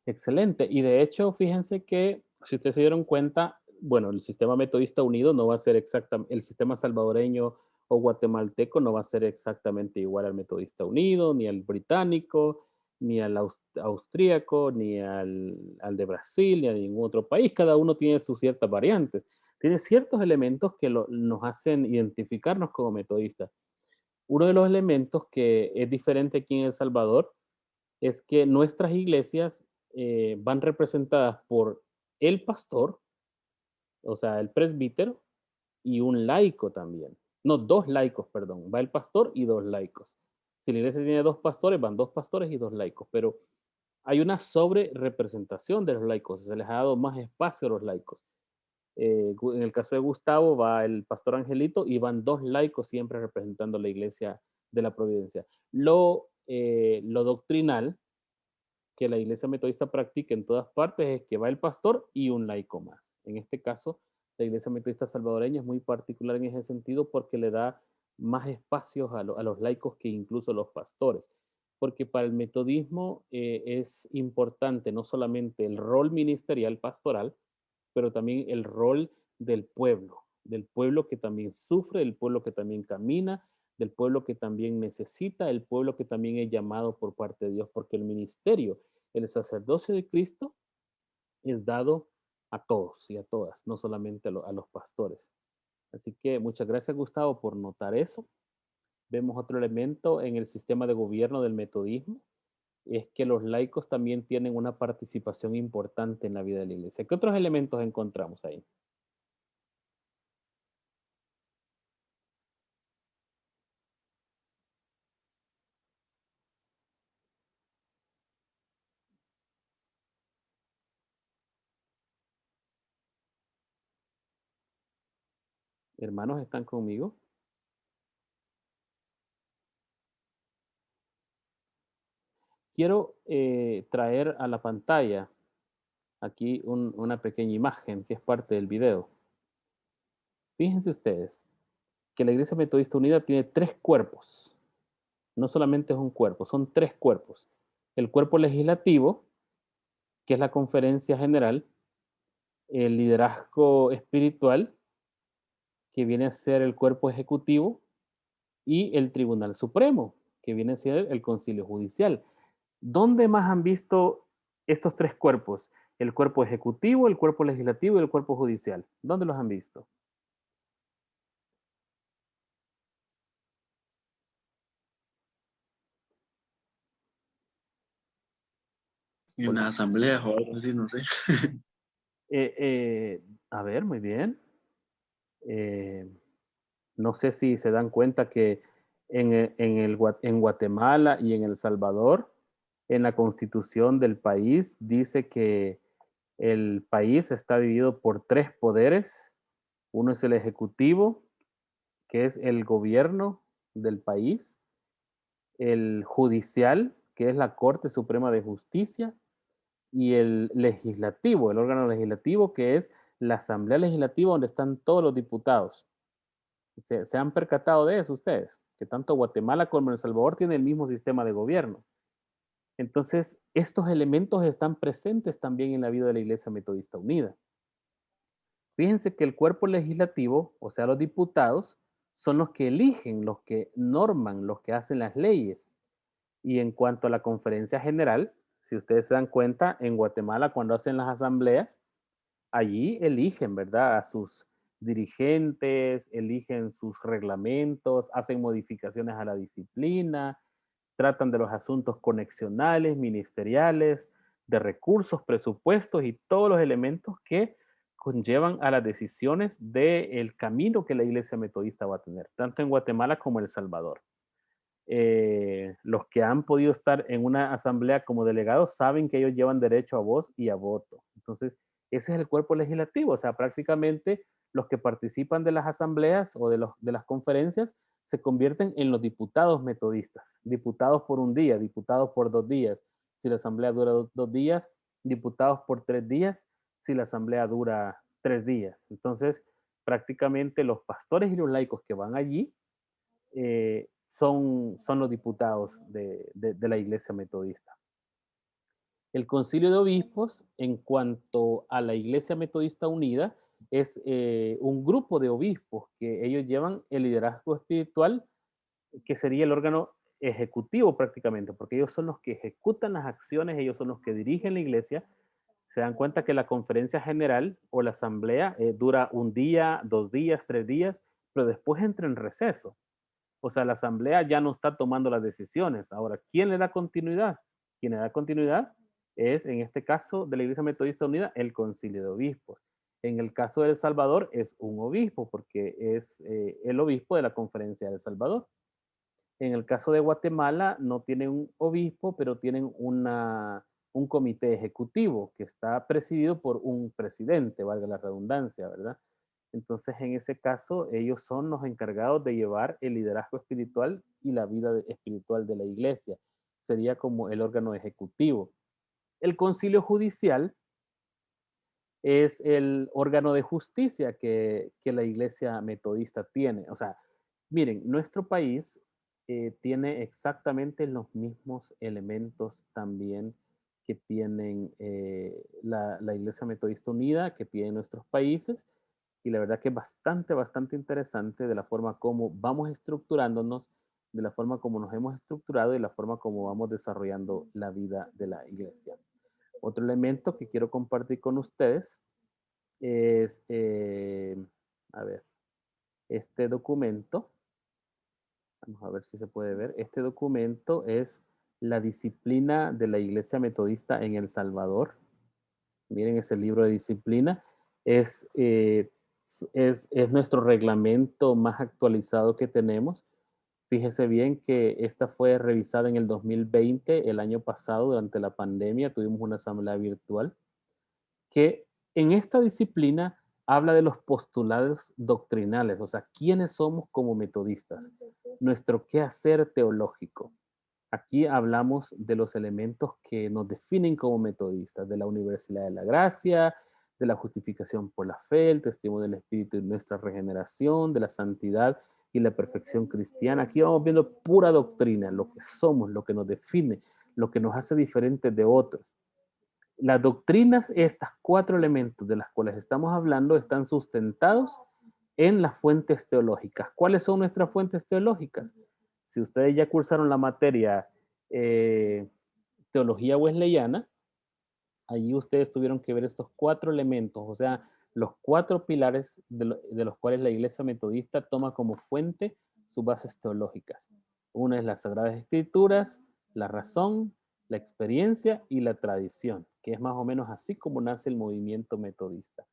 excelente. Y de hecho, fíjense que si ustedes se dieron cuenta, bueno, el sistema metodista unido no va a ser exactamente, el sistema salvadoreño o guatemalteco no va a ser exactamente igual al metodista unido, ni al británico, ni al austríaco, ni al de Brasil, ni a ningún otro país. Cada uno tiene sus ciertas variantes. Tiene ciertos elementos que nos hacen identificarnos como metodistas. Uno de los elementos que es diferente aquí en El Salvador es que nuestras iglesias van representadas por el pastor, o sea, el presbítero, y un laico también. No, dos laicos, perdón. Va el pastor y dos laicos. Si la iglesia tiene dos pastores, van dos pastores y dos laicos, pero hay una sobre representación de los laicos, se les ha dado más espacio a los laicos. En el caso de Gustavo va el pastor Angelito y van 2 laicos siempre representando la iglesia de la Providencia. Lo doctrinal que la iglesia metodista practica en todas partes es que va el pastor y un laico más. En este caso, la iglesia metodista salvadoreña es muy particular en ese sentido porque le da más espacios a los laicos que incluso los pastores. Porque para el metodismo es importante no solamente el rol ministerial pastoral, pero también el rol del pueblo que también sufre, del pueblo que también camina, del pueblo que también necesita, el pueblo que también es llamado por parte de Dios, porque el ministerio, el sacerdocio de Cristo es dado a todos y a todas, no solamente a los pastores. Así que muchas gracias, Gustavo, por notar eso. Vemos otro elemento en el sistema de gobierno del metodismo, es que los laicos también tienen una participación importante en la vida de la iglesia. ¿Qué otros elementos encontramos ahí? Hermanos, ¿están conmigo? Quiero traer a la pantalla aquí una pequeña imagen que es parte del video. Fíjense ustedes que la Iglesia Metodista Unida tiene 3 cuerpos. No solamente es un cuerpo, son 3 cuerpos. El cuerpo legislativo, que es la conferencia general, el liderazgo espiritual, que viene a ser el cuerpo ejecutivo, y el Tribunal Supremo, que viene a ser el Concilio Judicial. ¿Dónde más han visto estos 3 cuerpos? El cuerpo ejecutivo, el cuerpo legislativo y el cuerpo judicial. ¿Dónde los han visto? En una asamblea o algo así, no sé. A ver, muy bien. No sé si se dan cuenta que en Guatemala y en El Salvador, en la constitución del país, dice que el país está dividido por 3 poderes. Uno es el ejecutivo, que es el gobierno del país, el judicial, que es la Corte Suprema de Justicia, y el legislativo, el órgano legislativo, que es la Asamblea Legislativa, donde están todos los diputados. ¿Se han percatado de eso ustedes? Que tanto Guatemala como El Salvador tienen el mismo sistema de gobierno. Entonces, estos elementos están presentes también en la vida de la Iglesia Metodista Unida. Fíjense que el cuerpo legislativo, o sea, los diputados, son los que eligen, los que norman, los que hacen las leyes. Y en cuanto a la conferencia general, si ustedes se dan cuenta, en Guatemala cuando hacen las asambleas, allí eligen, ¿verdad? A sus dirigentes, eligen sus reglamentos, hacen modificaciones a la disciplina, tratan de los asuntos conexionales, ministeriales, de recursos, presupuestos y todos los elementos que conllevan a las decisiones del camino que la Iglesia Metodista va a tener, tanto en Guatemala como en El Salvador. Los que han podido estar en una asamblea como delegados saben que ellos llevan derecho a voz y a voto. Entonces, ese es el cuerpo legislativo, o sea, prácticamente los que participan de las asambleas o de las conferencias se convierten en los diputados metodistas, diputados por un día, diputados por 2 días, si la asamblea dura 2 días, diputados por 3 días, si la asamblea dura 3 días. Entonces, prácticamente los pastores y los laicos que van allí son los diputados de la Iglesia Metodista. El Concilio de Obispos, en cuanto a la Iglesia Metodista Unida, es un grupo de obispos que ellos llevan el liderazgo espiritual, que sería el órgano ejecutivo prácticamente, porque ellos son los que ejecutan las acciones, ellos son los que dirigen la iglesia. Se dan cuenta que la conferencia general o la asamblea dura 1 día, 2 días, 3 días, pero después entra en receso. O sea, la asamblea ya no está tomando las decisiones. Ahora, ¿quién le da continuidad? Quien le da continuidad es, en este caso, de la Iglesia Metodista Unida, el Concilio de Obispos. En el caso de El Salvador es un obispo, porque es el obispo de la Conferencia de El Salvador. En el caso de Guatemala no tienen un obispo, pero tienen una un comité ejecutivo que está presidido por un presidente, valga la redundancia, ¿verdad? Entonces, en ese caso, ellos son los encargados de llevar el liderazgo espiritual y la vida espiritual de la iglesia. Sería como el órgano ejecutivo. El concilio judicial es el órgano de justicia que la iglesia metodista tiene. O sea, miren, nuestro país tiene exactamente los mismos elementos también que tienen la Iglesia Metodista Unida, que tienen nuestros países, y la verdad que es bastante, bastante interesante de la forma como vamos estructurándonos, de la forma como nos hemos estructurado y de la forma como vamos desarrollando la vida de la iglesia. Otro elemento que quiero compartir con ustedes es, a ver, este documento. Vamos a ver si se puede ver. Este documento es la disciplina de la Iglesia Metodista en El Salvador. Miren ese libro de disciplina. Es, eh, es nuestro reglamento más actualizado que tenemos. Fíjese bien que esta fue revisada en el 2020, el año pasado, durante la pandemia. Tuvimos una asamblea virtual que en esta disciplina habla de los postulados doctrinales, o sea, quiénes somos como metodistas, nuestro quehacer teológico. Aquí hablamos de los elementos que nos definen como metodistas, de la universalidad de la gracia, de la justificación por la fe, el testimonio del Espíritu y nuestra regeneración, de la santidad y la perfección cristiana. Aquí vamos viendo pura doctrina, lo que somos, lo que nos define, lo que nos hace diferentes de otros. Las doctrinas, estas cuatro elementos de las cuales estamos hablando, están sustentados en las fuentes teológicas. ¿Cuáles son nuestras fuentes teológicas? Si ustedes ya cursaron la materia teología wesleyana, allí ustedes tuvieron que ver estos cuatro elementos, o sea, los cuatro pilares de los cuales la iglesia metodista toma como fuente sus bases teológicas. Una es las Sagradas Escrituras, la razón, la experiencia y la tradición, que es más o menos así como nace el movimiento metodista.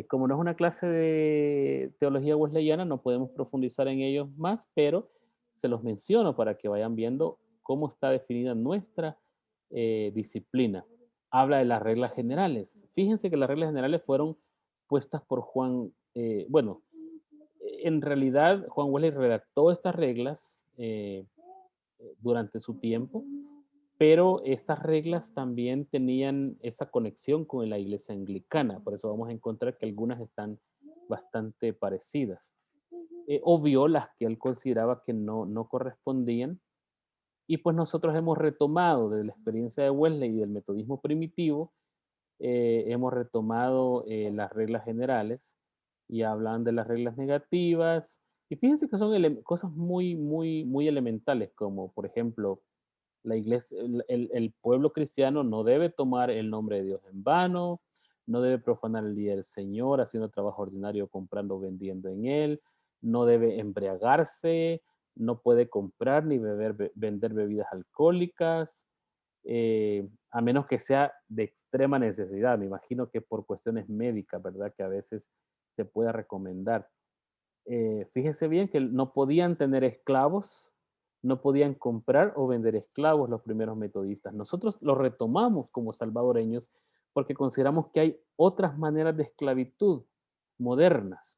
Como no es una clase de teología wesleyana, no podemos profundizar en ellos más, pero se los menciono para que vayan viendo cómo está definida nuestra disciplina. Habla de las reglas generales. Fíjense que las reglas generales fueron puestas por Juan, bueno, en realidad Juan Wesley redactó estas reglas durante su tiempo, pero estas reglas también tenían esa conexión con la iglesia anglicana, por eso vamos a encontrar que algunas están bastante parecidas. Obvio las que él consideraba que no correspondían, y pues nosotros hemos retomado de la experiencia de Wesley y del metodismo primitivo, hemos retomado las reglas generales y hablan de las reglas negativas, y fíjense que son cosas muy, muy, muy elementales, como por ejemplo, la iglesia, el pueblo cristiano no debe tomar el nombre de Dios en vano, no debe profanar el día del Señor haciendo trabajo ordinario, comprando o vendiendo en él, no debe embriagarse, no puede comprar ni vender bebidas alcohólicas, a menos que sea de extrema necesidad. Me imagino que por cuestiones médicas, ¿verdad? Que a veces se pueda recomendar. Fíjese bien que no podían tener esclavos, no podían comprar o vender esclavos los primeros metodistas. Nosotros lo retomamos como salvadoreños porque consideramos que hay otras maneras de esclavitud modernas.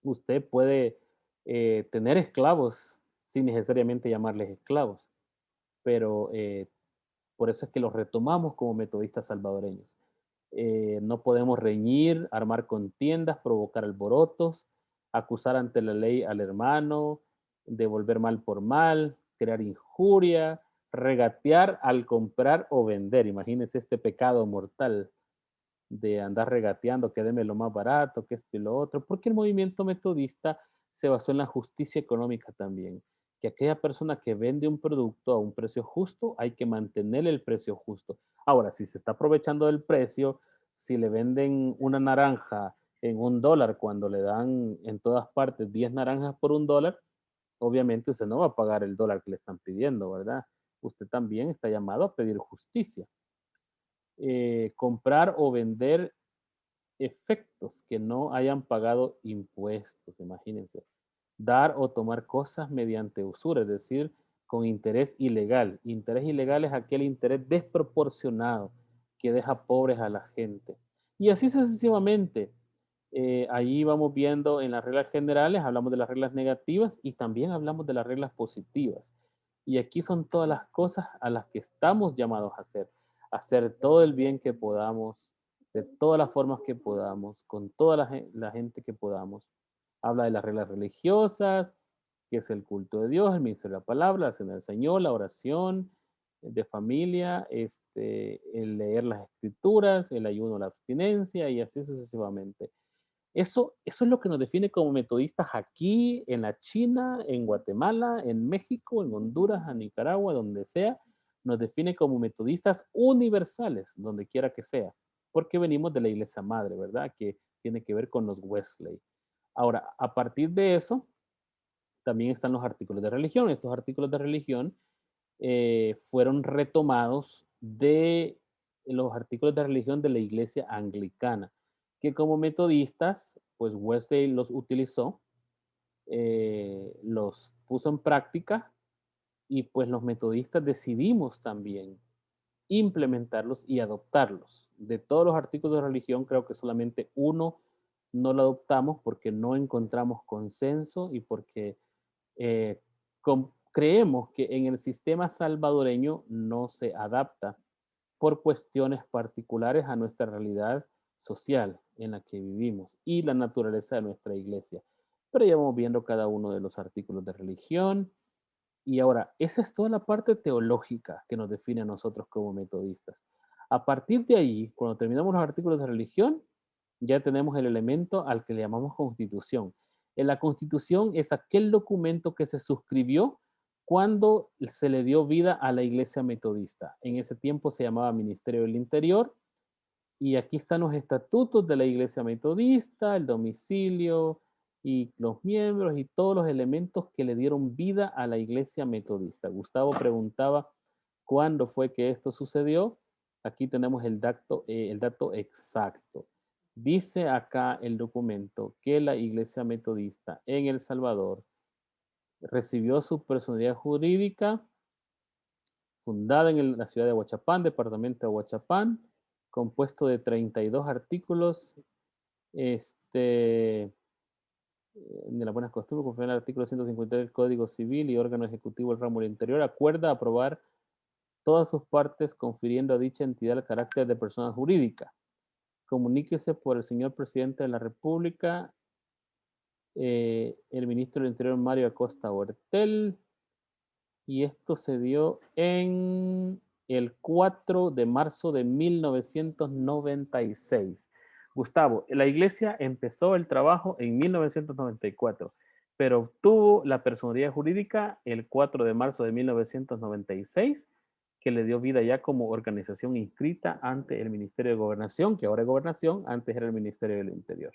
Usted puede tener esclavos sin necesariamente llamarles esclavos, pero por eso es que los retomamos como metodistas salvadoreños. No podemos reñir, armar contiendas, provocar alborotos, acusar ante la ley al hermano, devolver mal por mal, crear injuria, regatear al comprar o vender. Imagínense este pecado mortal de andar regateando, que deme lo más barato, que esto y lo otro, porque el movimiento metodista se basó en la justicia económica también, que aquella persona que vende un producto a un precio justo, hay que mantener el precio justo. Ahora, si se está aprovechando del precio, si le venden una naranja en $1 cuando le dan en todas partes 10 naranjas por $1, obviamente usted no va a pagar el dólar que le están pidiendo, ¿verdad? Usted también está llamado a pedir justicia. Comprar o vender efectos que no hayan pagado impuestos, imagínense. Dar o tomar cosas mediante usura, es decir, con interés ilegal. Interés ilegal es aquel interés desproporcionado que deja pobres a la gente. Y así sucesivamente. Ahí vamos viendo en las reglas generales, hablamos de las reglas negativas y también hablamos de las reglas positivas. Y aquí son todas las cosas a las que estamos llamados a hacer todo el bien que podamos, de todas las formas que podamos, con toda la gente que podamos. Habla de las reglas religiosas, que es el culto de Dios, el ministerio de la palabra, la cena del Señor, la oración de familia, el leer las escrituras, el ayuno, la abstinencia y así sucesivamente. Eso es lo que nos define como metodistas aquí, en la China, en Guatemala, en México, en Honduras, en Nicaragua, donde sea, nos define como metodistas universales, donde quiera que sea, porque venimos de la iglesia madre, ¿verdad? Que tiene que ver con los Wesley. Ahora, a partir de eso, también están los artículos de religión. Estos artículos de religión fueron retomados de los artículos de religión de la iglesia anglicana, que como metodistas, pues Wesley los utilizó, los puso en práctica y pues los metodistas decidimos también implementarlos y adoptarlos. De todos los artículos de religión, creo que solamente uno no lo adoptamos porque no encontramos consenso y porque eh, creemos que en el sistema salvadoreño no se adapta por cuestiones particulares a nuestra realidad social en la que vivimos y la naturaleza de nuestra iglesia. Pero ya vamos viendo cada uno de los artículos de religión. Y ahora, esa es toda la parte teológica que nos define a nosotros como metodistas. A partir de ahí, cuando terminamos los artículos de religión, ya tenemos el elemento al que le llamamos constitución. En la constitución es aquel documento que se suscribió cuando se le dio vida a la iglesia metodista. En ese tiempo se llamaba Ministerio del Interior y aquí están los estatutos de la iglesia metodista, el domicilio y los miembros y todos los elementos que le dieron vida a la iglesia metodista. Gustavo preguntaba cuándo fue que esto sucedió. Aquí tenemos el dato exacto. Dice acá el documento que la iglesia metodista en El Salvador recibió su personalidad jurídica fundada en la ciudad de Huachapán, departamento de Huachapán, compuesto de 32 artículos de las buenas costumbres, conforme al artículo 150 del Código Civil y órgano ejecutivo del ramo del interior, acuerda aprobar todas sus partes confiriendo a dicha entidad el carácter de persona jurídica. Comuníquese por el señor presidente de la República, el ministro del Interior Mario Acosta Huertel, y esto se dio en el 4 de marzo de 1996. Gustavo, la iglesia empezó el trabajo en 1994, pero obtuvo la personalidad jurídica el 4 de marzo de 1996, que le dio vida ya como organización inscrita ante el Ministerio de Gobernación, que ahora es Gobernación, antes era el Ministerio del Interior.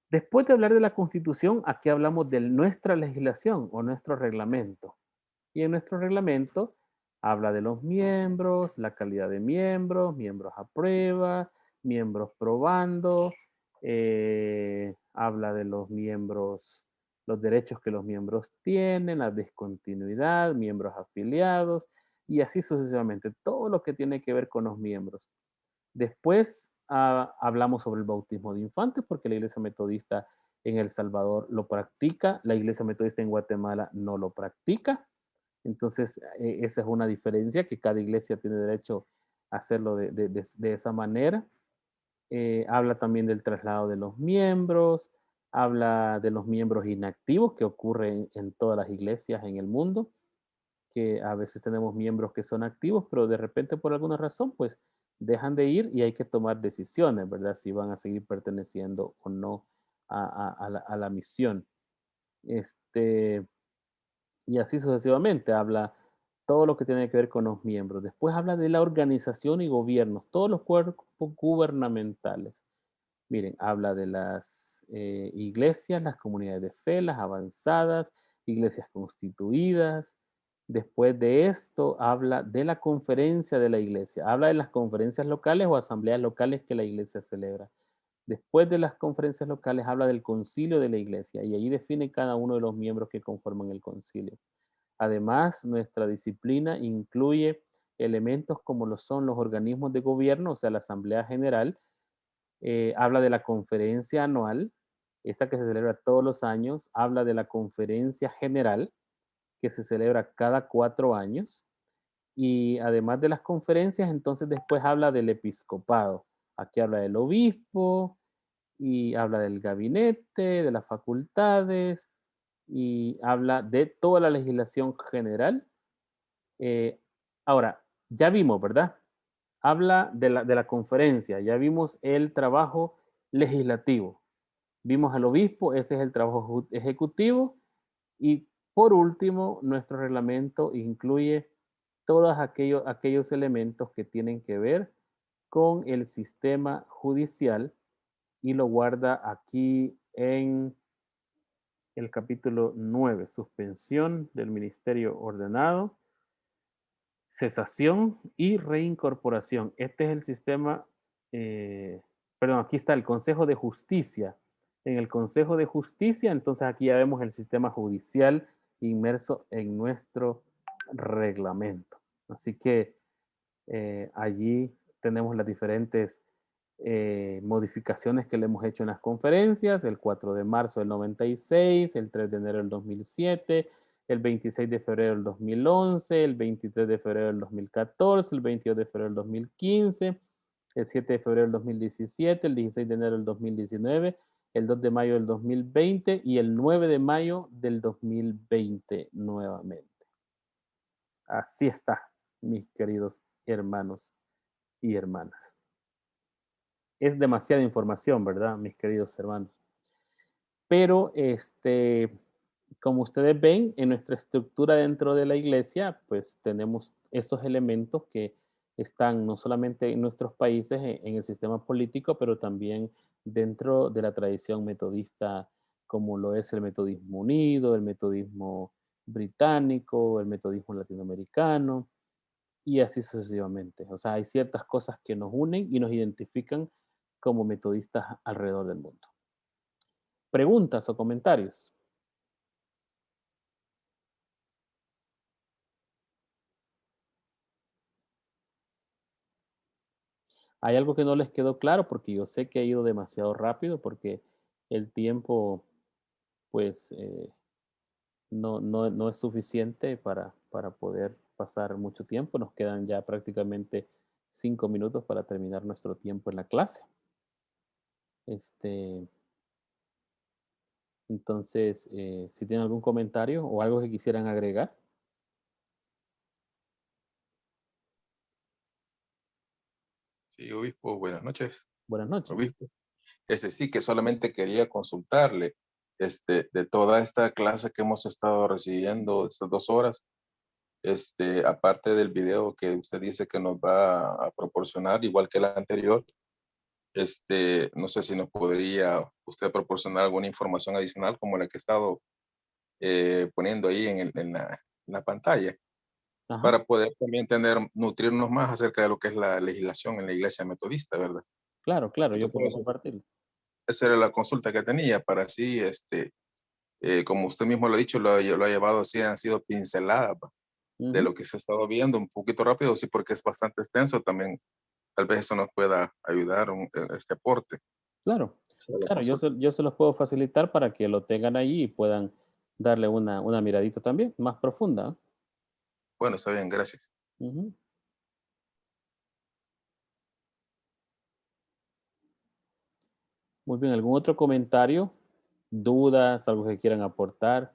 Después de hablar de la Constitución, aquí hablamos de nuestra legislación o nuestro reglamento. Y en nuestro reglamento habla de los miembros, la calidad de miembros, miembros a prueba, miembros probando, habla de los miembros, los derechos que los miembros tienen, la discontinuidad, miembros afiliados y así sucesivamente, todo lo que tiene que ver con los miembros. Después hablamos sobre el bautismo de infantes porque la iglesia metodista en El Salvador lo practica, la iglesia metodista en Guatemala no lo practica. Entonces, esa es una diferencia que cada iglesia tiene derecho a hacerlo de esa manera. Habla también del traslado de los miembros, habla de los miembros inactivos que ocurren en todas las iglesias en el mundo, que a veces tenemos miembros que son activos, pero de repente por alguna razón, pues dejan de ir y hay que tomar decisiones, ¿verdad? Si van a seguir perteneciendo o no a la misión. Y así sucesivamente, habla todo lo que tiene que ver con los miembros. Después habla de la organización y gobierno, todos los cuerpos gubernamentales. Miren, habla de las iglesias, las comunidades de fe, las avanzadas, iglesias constituidas. Después de esto, habla de la conferencia de la iglesia. Habla de las conferencias locales o asambleas locales que la iglesia celebra. Después de las conferencias locales, habla del concilio de la iglesia y ahí define cada uno de los miembros que conforman el concilio. Además, nuestra disciplina incluye elementos como lo son los organismos de gobierno, o sea, la Asamblea General, habla de la conferencia anual, esta que se celebra todos los años, habla de la conferencia general, que se celebra cada 4 años, y además de las conferencias, entonces después habla del episcopado. Aquí habla del obispo y habla del gabinete, de las facultades y habla de toda la legislación general. Eh, Ahora, ya vimos, ¿verdad? Habla de la conferencia, ya vimos el trabajo legislativo. Vimos al obispo, ese es el trabajo ejecutivo. Y por último, nuestro reglamento incluye todos aquellos elementos que tienen que ver con el sistema judicial y lo guarda aquí en el capítulo 9, suspensión del ministerio ordenado, cesación y reincorporación. Este es el sistema, perdón, aquí está el Consejo de Justicia. En el Consejo de Justicia, entonces aquí ya vemos el sistema judicial inmerso en nuestro reglamento. Así que allí tenemos las diferentes modificaciones que le hemos hecho en las conferencias, el 4 de marzo del 96, el 3 de enero del 2007, el 26 de febrero del 2011, el 23 de febrero del 2014, el 22 de febrero del 2015, el 7 de febrero del 2017, el 16 de enero del 2019, el 2 de mayo del 2020 y el 9 de mayo del 2020 nuevamente. Así está, mis queridos hermanos y hermanas. Es demasiada información, ¿verdad, mis queridos hermanos? Pero, como ustedes ven, en nuestra estructura dentro de la iglesia, pues tenemos esos elementos que están no solamente en nuestros países, en el sistema político, pero también dentro de la tradición metodista, como lo es el metodismo unido, el metodismo británico, el metodismo latinoamericano, y así sucesivamente. O sea, hay ciertas cosas que nos unen y nos identifican como metodistas alrededor del mundo. ¿Preguntas o comentarios? ¿Hay algo que no les quedó claro? Porque yo sé que ha ido demasiado rápido porque el tiempo, pues, no es suficiente para poder pasar mucho tiempo. Nos quedan ya prácticamente 5 minutos para terminar nuestro tiempo en la clase. Este, entonces, si tienen algún comentario o algo que quisieran agregar. Sí, obispo, buenas noches. Buenas noches. Obispo. Sí que solamente quería consultarle, de toda esta clase que hemos estado recibiendo estas 2 horas, aparte del video que usted dice que nos va a proporcionar, igual que el anterior, no sé si nos podría usted proporcionar alguna información adicional como la que he estado poniendo ahí en la pantalla, Ajá. para poder también nutrirnos más acerca de lo que es la legislación en la iglesia metodista, ¿verdad? Claro, yo Entonces, puedo compartirlo. esa era la consulta que tenía para así, como usted mismo lo ha dicho, lo ha llevado así, han sido pinceladas de lo que se ha estado viendo un poquito rápido, sí, porque es bastante extenso también. Tal vez eso nos pueda ayudar este aporte. Claro, La claro, consulta. yo se los puedo facilitar para que lo tengan allí y puedan darle una miradita también, más profunda. Bueno, está bien, gracias. Ujú. Muy bien, ¿algún otro comentario? ¿Dudas? ¿Algo que quieran aportar?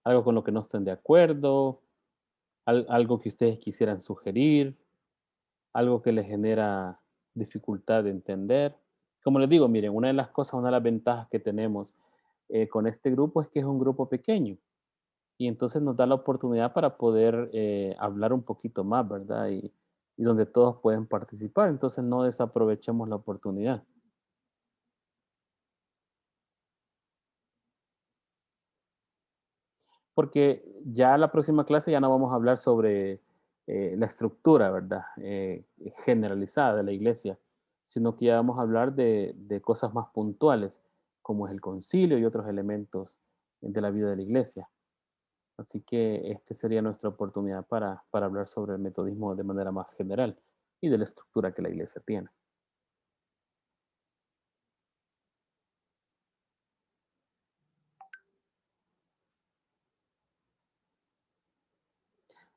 ¿Algo con lo que no estén de acuerdo? ¿Algo que ustedes quisieran sugerir? ¿Algo que les genera dificultad de entender? Como les digo, miren, una de las cosas, una de las ventajas que tenemos con este grupo es que es un grupo pequeño. Y entonces nos da la oportunidad para poder hablar un poquito más, ¿verdad? Y donde todos pueden participar. Entonces no desaprovechemos la oportunidad. Porque ya la próxima clase ya no vamos a hablar sobre la estructura, ¿verdad? Generalizada de la iglesia, sino que ya vamos a hablar de cosas más puntuales, como es el concilio y otros elementos de la vida de la iglesia. Así que esta sería nuestra oportunidad para hablar sobre el metodismo de manera más general y de la estructura que la iglesia tiene.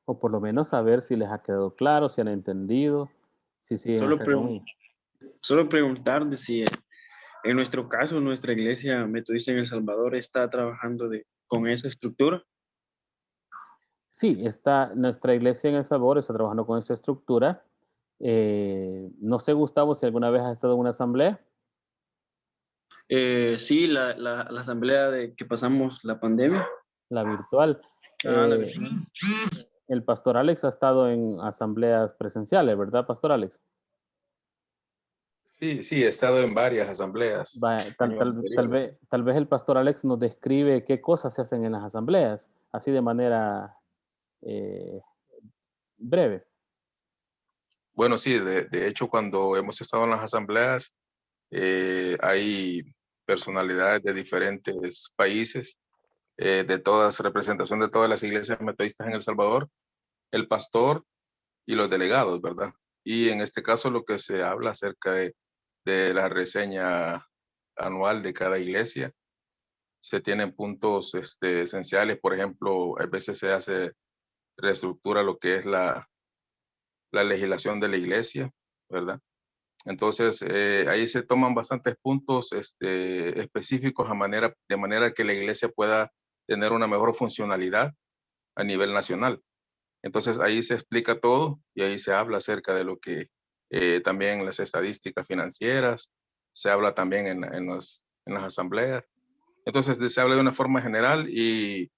O por lo menos saber si les ha quedado claro, si han entendido, si siguen Solo, hacia con... solo preguntar de si en nuestro caso, nuestra iglesia metodista en El Salvador está trabajando con esa estructura. Sí, nuestra iglesia en El Salvador está trabajando con esa estructura. No sé, Gustavo, si alguna vez has estado en una asamblea, Sí, la asamblea de que pasamos la pandemia. la virtual. La Eh, virtual. el pastor Alex ha estado en asambleas presenciales, ¿verdad, pastor Alex? Sí, sí, he estado en varias asambleas. Años anteriores. Tal vez el pastor Alex nos describe qué cosas se hacen en las asambleas, así de manera eh, breve. Bueno, sí, de hecho, cuando hemos estado en las asambleas, hay personalidades de diferentes países, representación de todas las iglesias metodistas en El Salvador, el pastor y los delegados, ¿verdad? Y en este caso lo que se habla acerca de la reseña anual de cada iglesia, se tienen puntos esenciales, por ejemplo, a veces se hace reestructura lo que es la legislación de la iglesia, ¿verdad? Entonces, ahí se toman bastantes puntos específicos de manera que la iglesia pueda tener una mejor funcionalidad a nivel nacional. Entonces, ahí se explica todo y ahí se habla acerca de lo que también las estadísticas financieras, se habla también en las asambleas. Entonces, se habla de una forma general y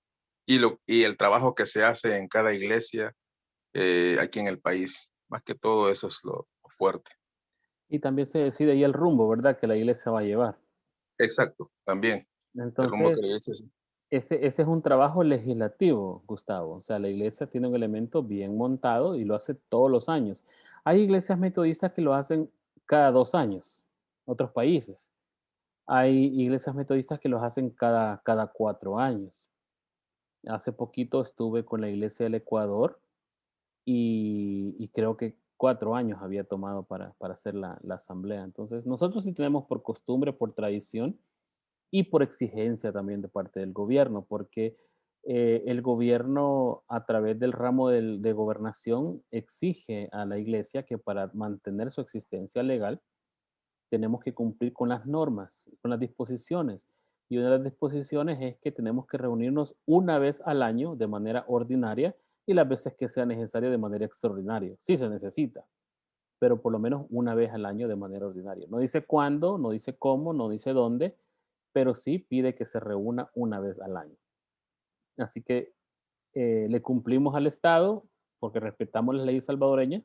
el trabajo que se hace en cada iglesia aquí en el país. Más que todo eso es lo fuerte. Y también se decide ahí el rumbo, ¿verdad? Que la iglesia va a llevar. Exacto, también. El rumbo que la Entonces, iglesia. ese es un trabajo legislativo, Gustavo. O sea, la iglesia tiene un elemento bien montado y lo hace todos los años. Hay iglesias metodistas que lo hacen cada 2 años, otros países. Hay iglesias metodistas que los hacen cada 4 años. Hace poquito estuve con la iglesia del Ecuador y creo que 4 años había tomado para hacer la asamblea. Entonces, nosotros sí tenemos por costumbre, por tradición, y por exigencia también de parte del gobierno, porque el gobierno a través del ramo de gobernación exige a la iglesia que para mantener su existencia legal tenemos que cumplir con las normas, con las disposiciones. Y una de las disposiciones es que tenemos que reunirnos una vez al año de manera ordinaria y las veces que sea necesario de manera extraordinaria. Sí se necesita, pero por lo menos una vez al año de manera ordinaria. No dice cuándo, no dice cómo, no dice dónde, pero sí pide que se reúna una vez al año. Así que le cumplimos al Estado porque respetamos las leyes salvadoreñas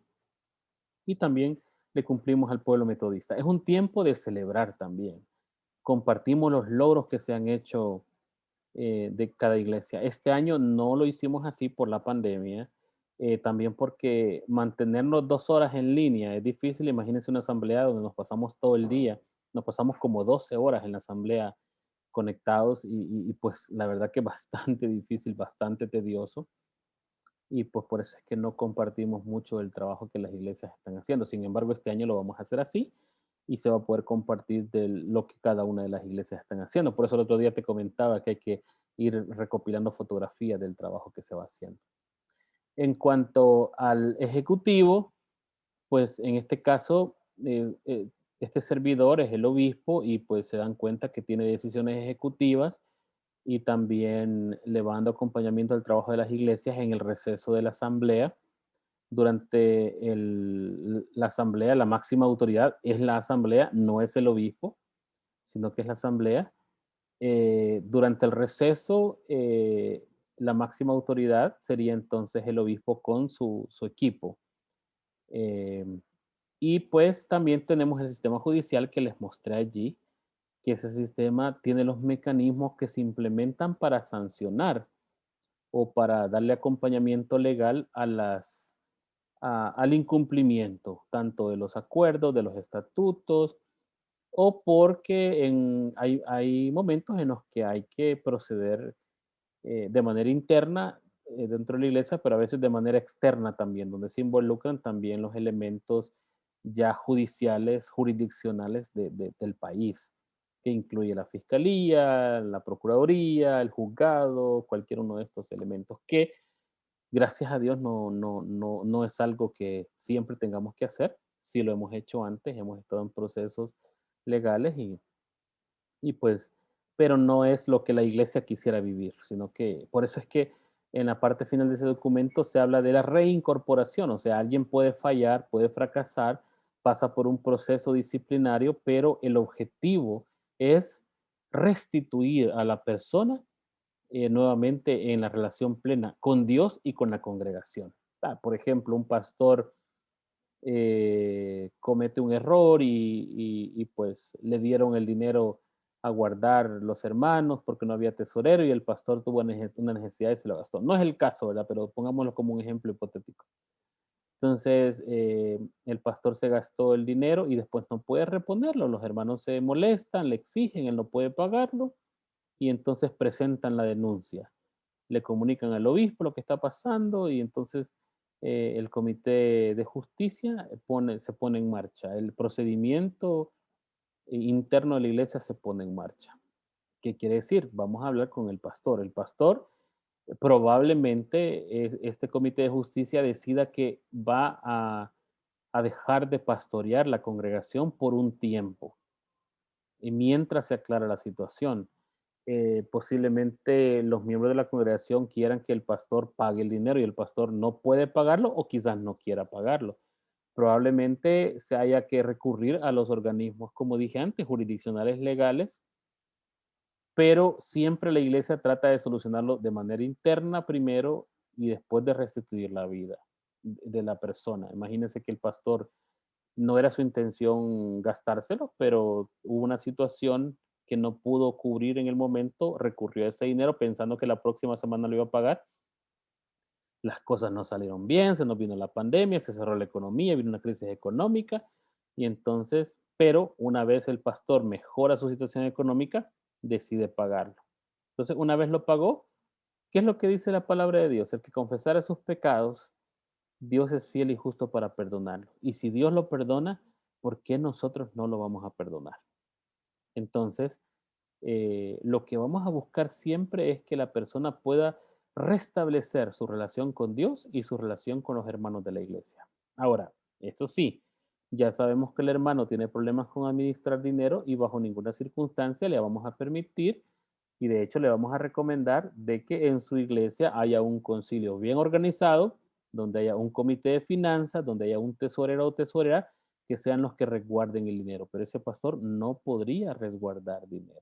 y también le cumplimos al pueblo metodista. Es un tiempo de celebrar también. Compartimos los logros que se han hecho de cada iglesia. Este año no lo hicimos así por la pandemia, también porque mantenernos 2 horas en línea es difícil. Imagínense una asamblea donde nos pasamos todo el día, nos pasamos como 12 horas en la asamblea conectados y pues la verdad que bastante difícil, bastante tedioso. Y pues por eso es que no compartimos mucho el trabajo que las iglesias están haciendo. Sin embargo, este año lo vamos a hacer así y se va a poder compartir de lo que cada una de las iglesias están haciendo. Por eso el otro día te comentaba que hay que ir recopilando fotografías del trabajo que se va haciendo. En cuanto al ejecutivo, pues en este caso, este servidor es el obispo y pues se dan cuenta que tiene decisiones ejecutivas y también le va dando acompañamiento al trabajo de las iglesias en el receso de la asamblea. Durante la asamblea, la máxima autoridad es la asamblea, no es el obispo, sino que es la asamblea. Durante el receso, la máxima autoridad sería entonces el obispo con su equipo. Eh, y pues también tenemos el sistema judicial que les mostré allí, que ese sistema tiene los mecanismos que se implementan para sancionar o para darle acompañamiento legal al incumplimiento, tanto de los acuerdos, de los estatutos, o porque hay momentos en los que hay que proceder de manera interna dentro de la iglesia, pero a veces de manera externa también, donde se involucran también los elementos ya judiciales, jurisdiccionales del país, que incluye la fiscalía, la procuraduría, el juzgado, cualquier uno de estos elementos que, gracias a Dios, no es algo que siempre tengamos que hacer. Si lo hemos hecho antes, hemos estado en procesos legales y pues, pero no es lo que la iglesia quisiera vivir, sino que por eso es que en la parte final de ese documento se habla de la reincorporación, o sea, alguien puede fallar, puede fracasar, pasa por un proceso disciplinario, pero el objetivo es restituir a la persona nuevamente en la relación plena con Dios y con la congregación. Por ejemplo, un pastor comete un error y pues le dieron el dinero a guardar los hermanos porque no había tesorero y el pastor tuvo una necesidad y se lo gastó. No es el caso, ¿verdad? Pero pongámoslo como un ejemplo hipotético. Entonces, el pastor se gastó el dinero y después no puede reponerlo. Los hermanos se molestan, le exigen, él no puede pagarlo y entonces presentan la denuncia. Le comunican al obispo lo que está pasando y entonces el comité de justicia se pone en marcha. El procedimiento interno de la iglesia se pone en marcha. ¿Qué quiere decir? Vamos a hablar con el pastor. El pastor probablemente este comité de justicia decida que va a dejar de pastorear la congregación por un tiempo y mientras se aclara la situación. Posiblemente los miembros de la congregación quieran que el pastor pague el dinero y el pastor no puede pagarlo o quizás no quiera pagarlo. Probablemente se haya que recurrir a los organismos, como dije antes, jurisdiccionales legales, pero siempre la iglesia trata de solucionarlo de manera interna primero y después de restituir la vida de la persona. Imagínense que el pastor no era su intención gastárselo, pero hubo una situación que no pudo cubrir en el momento, recurrió a ese dinero pensando que la próxima semana lo iba a pagar. Las cosas no salieron bien, se nos vino la pandemia, se cerró la economía, vino una crisis económica y entonces, pero una vez el pastor mejora su situación económica, decide pagarlo. Entonces, una vez lo pagó, ¿qué es lo que dice la palabra de Dios? El que confesara sus pecados, Dios es fiel y justo para perdonarlo. Y si Dios lo perdona, ¿por qué nosotros no lo vamos a perdonar? Entonces, lo que vamos a buscar siempre es que la persona pueda restablecer su relación con Dios y su relación con los hermanos de la iglesia. Ahora, esto sí, ya sabemos que el hermano tiene problemas con administrar dinero y bajo ninguna circunstancia le vamos a permitir y de hecho le vamos a recomendar de que en su iglesia haya un concilio bien organizado, donde haya un comité de finanzas, donde haya un tesorero o tesorera que sean los que resguarden el dinero, pero ese pastor no podría resguardar dinero.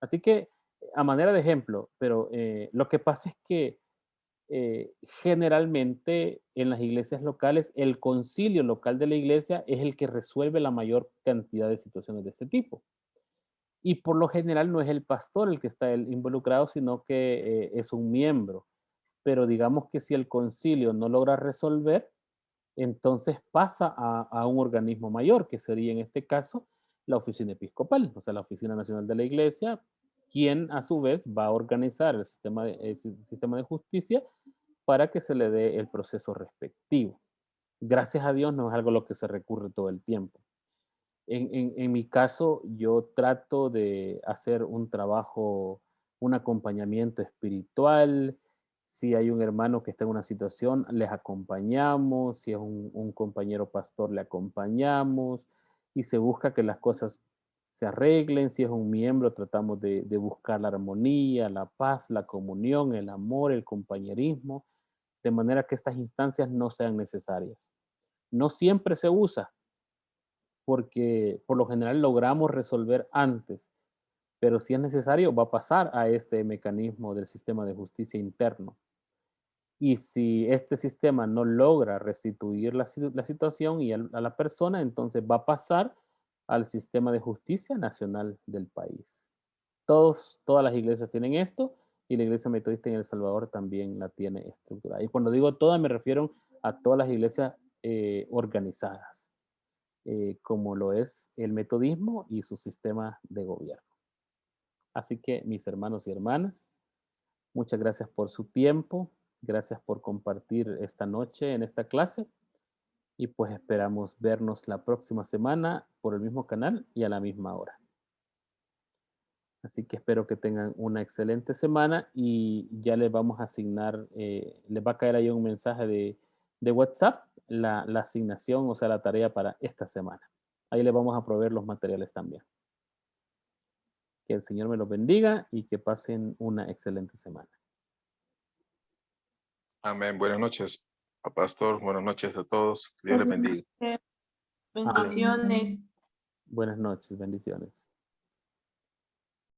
Así que, a manera de ejemplo, pero lo que pasa es que generalmente en las iglesias locales, el concilio local de la iglesia es el que resuelve la mayor cantidad de situaciones de este tipo. Y por lo general no es el pastor el que está involucrado, sino que es un miembro. Pero digamos que si el concilio no logra resolver, entonces pasa a un organismo mayor, que sería en este caso la oficina episcopal, o sea, la Oficina Nacional de la Iglesia, quien a su vez va a organizar el sistema de justicia para que se le dé el proceso respectivo. Gracias a Dios no es algo a lo que se recurre todo el tiempo. En mi caso, yo trato de hacer un trabajo, un acompañamiento espiritual. Si hay un hermano que está en una situación, les acompañamos. Si es un compañero pastor, le acompañamos. Y se busca que las cosas se arreglen. Si es un miembro, tratamos de buscar la armonía, la paz, la comunión, el amor, el compañerismo, de manera que estas instancias no sean necesarias. No siempre se usa, porque por lo general logramos resolver antes, pero si es necesario va a pasar a este mecanismo del sistema de justicia interno. Y si este sistema no logra restituir la situación y a la persona, entonces va a pasar al sistema de justicia nacional del país. Todas las iglesias tienen esto y la iglesia metodista en El Salvador también la tiene estructurada. Y cuando digo todas me refiero a todas las iglesias organizadas, como lo es el metodismo y su sistema de gobierno. Así que, mis hermanos y hermanas, Muchas gracias por su tiempo. Gracias por compartir esta noche en esta clase. Y pues esperamos vernos la próxima semana por el mismo canal y a la misma hora. Así que espero que tengan una excelente semana y ya les vamos a asignar, les va a caer ahí un mensaje de WhatsApp, la asignación, o sea, la tarea para esta semana. Ahí les vamos a proveer los materiales también. Que el Señor me los bendiga y que pasen una excelente semana. Amén. Buenas noches, pastor. Buenas noches a todos. Dios les bendiga. Bendiciones. Buenas noches, bendiciones.